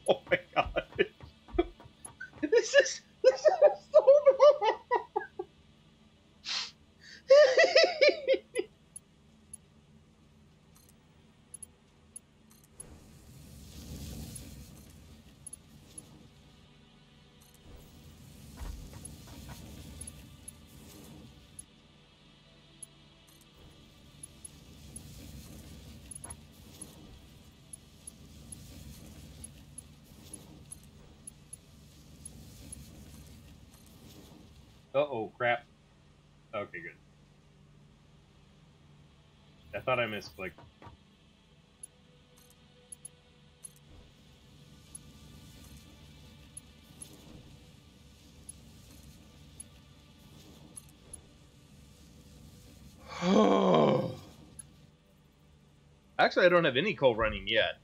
Oh my god. This is so normal. Uh-oh, crap. Okay, good. I thought I misclicked. Actually, I don't have any coal running yet.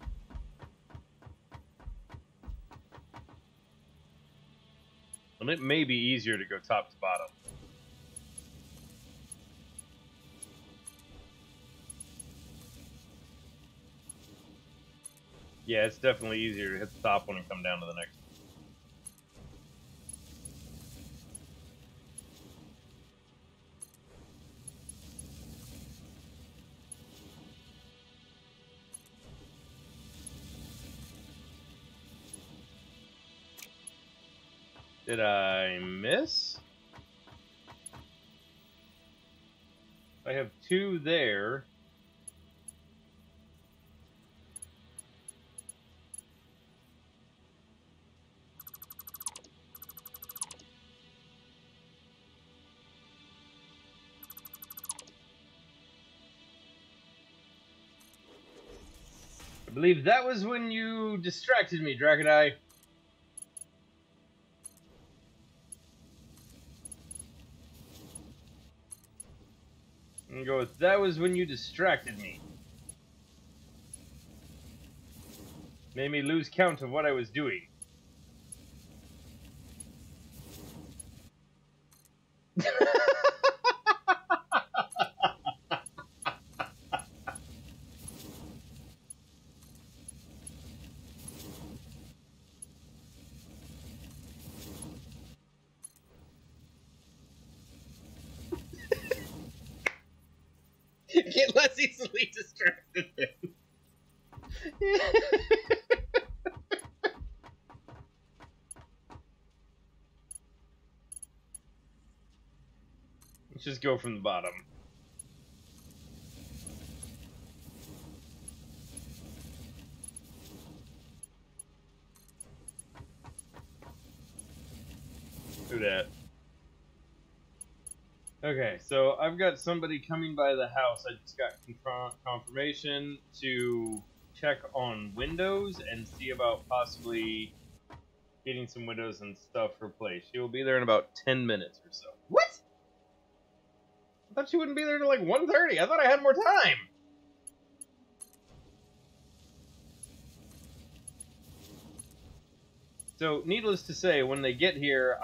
And it may be easier to go top to bottom. Yeah, it's definitely easier to hit the top one and come down to the next one. Did I miss? I have 2 there. I believe that was when you distracted me, Dragon Eye. I'm gonna go with that was when you distracted me. Made me lose count of what I was doing. Get less easily distracted then. Let's just go from the bottom. Do that. Okay, so I've got somebody coming by the house. I just got confirmation to check on windows and see about possibly getting some windows and stuff replaced. She will be there in about 10 minutes or so. What? I thought she wouldn't be there till like 1:30. I thought I had more time. So, needless to say, when they get here,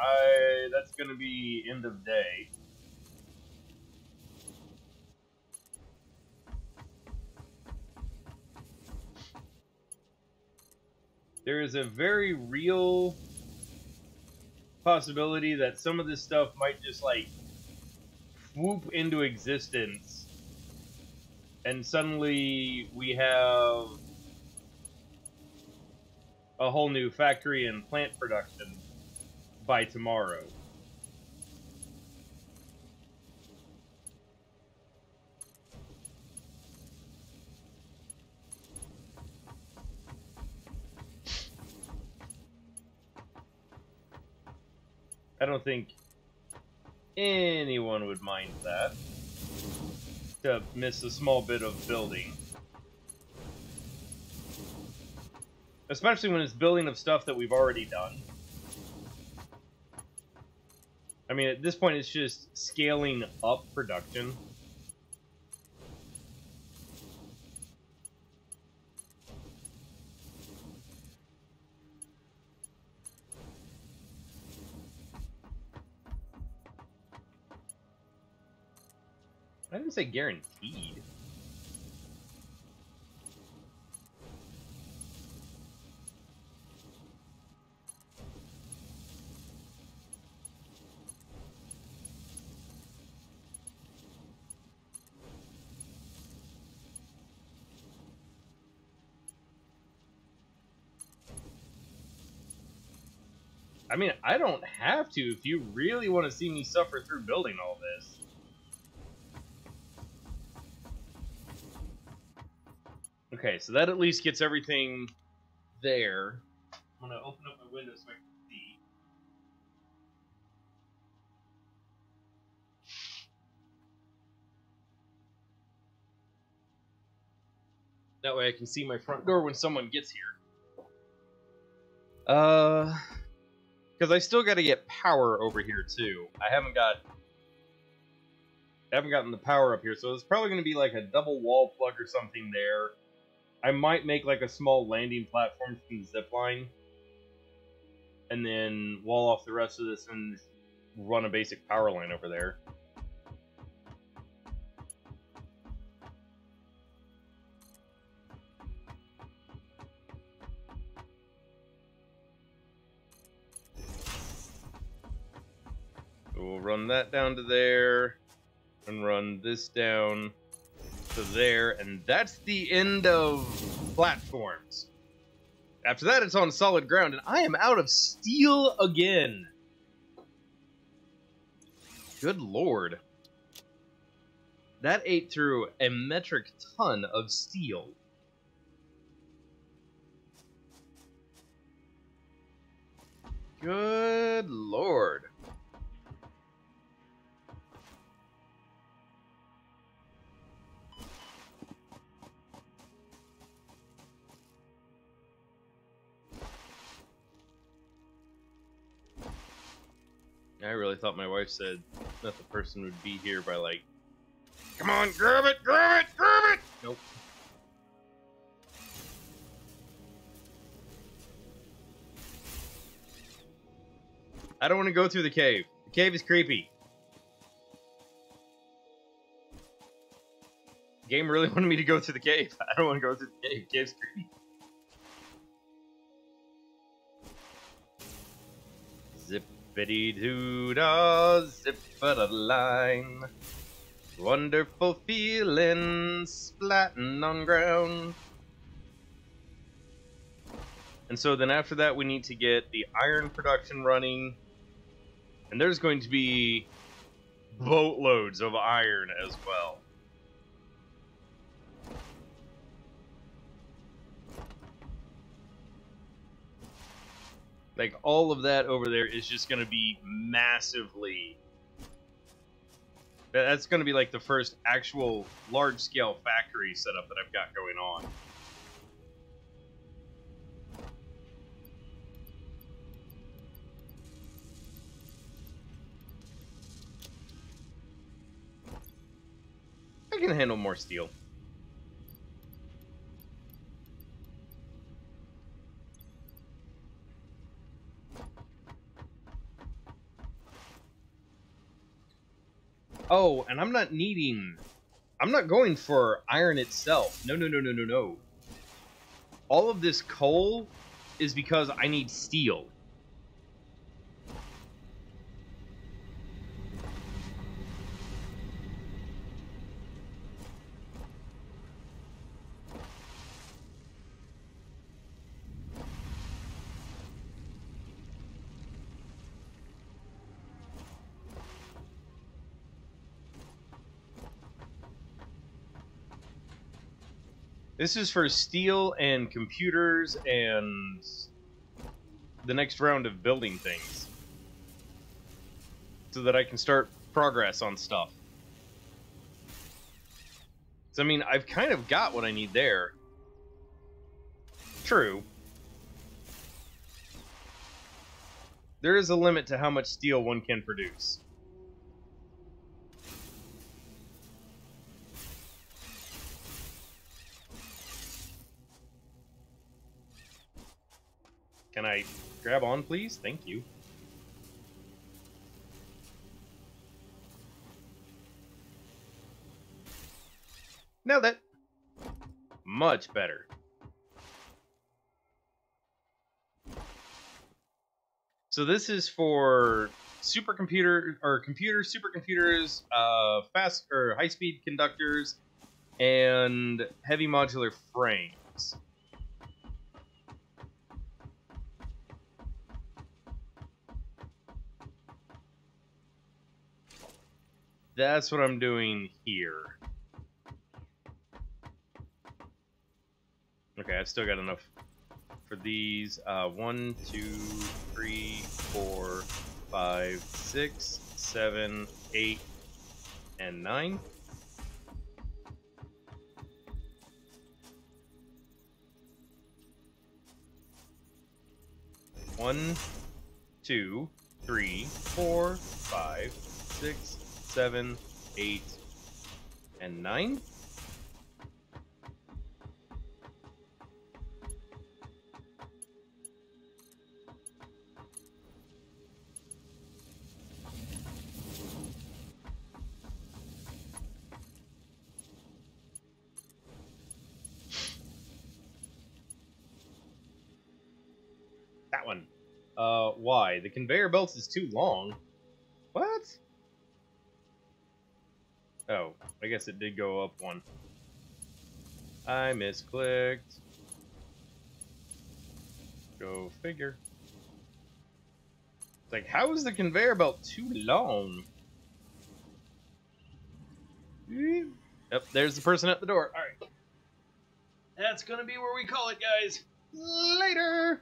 that's going to be end of day. There is a very real possibility that some of this stuff might just, like, swoop into existence, and suddenly we have a whole new factory and plant production by tomorrow. I don't think anyone would mind that, to miss a small bit of building. Especially when it's building of stuff that we've already done. I mean, at this point, it's just scaling up production. I didn't say guaranteed. I mean, I don't have to if you really want to see me suffer through building all this. Okay, so that at least gets everything there. I'm going to open up my window so I can see. That way I can see my front door when someone gets here. Because I still got to get power over here too. I haven't gotten the power up here, so it's probably going to be like a double wall plug or something there. I might make like a small landing platform from the zip line, and then wall off the rest of this and run a basic power line over there. We'll run that down to there, and run this down to there, and that's the end of platforms. After that, it's on solid ground, and I am out of steel again. Good lord. That ate through a metric ton of steel. Good lord. I really thought my wife said that the person would be here by like, come on, grab it, grab it, grab it! Nope. I don't want to go through the cave. The cave is creepy. The game really wanted me to go through the cave. I don't want to go through the cave. The cave's creepy. Zippity-doo-dah, zip-a-da-line. Wonderful feeling, splatting on ground. And so then after that, we need to get the iron production running. And there's going to be boatloads of iron as well. Like, all of that over there is just going to be massively... That's going to be like the first actual large-scale factory setup that I've got going on. I can handle more steel. Oh, and I'm not going for iron itself. No, no, no, no, no, no. All of this coal is because I need steel. This is for steel and computers and the next round of building things. So that I can start progress on stuff. So, I mean, I've kind of got what I need there. True. there is a limit to how much steel one can produce. Can I grab on, please? Thank you. Now that much better. So this is for supercomputer or computer supercomputers, fast or high-speed conductors, and heavy modular frames. That's what I'm doing here. Okay, I've still got enough for these. 1, 2, 3, 4, 5, 6, 7, 8, and 9. One, 2, 3, 4, 5, 6, 7, 8, and 9. That one. Why? The conveyor belt is too long. What? Oh, I guess it did go up one. I misclicked. Go figure. It's like, how is the conveyor belt too long? Yep, there's the person at the door. Alright. That's gonna be where we call it, guys. Later!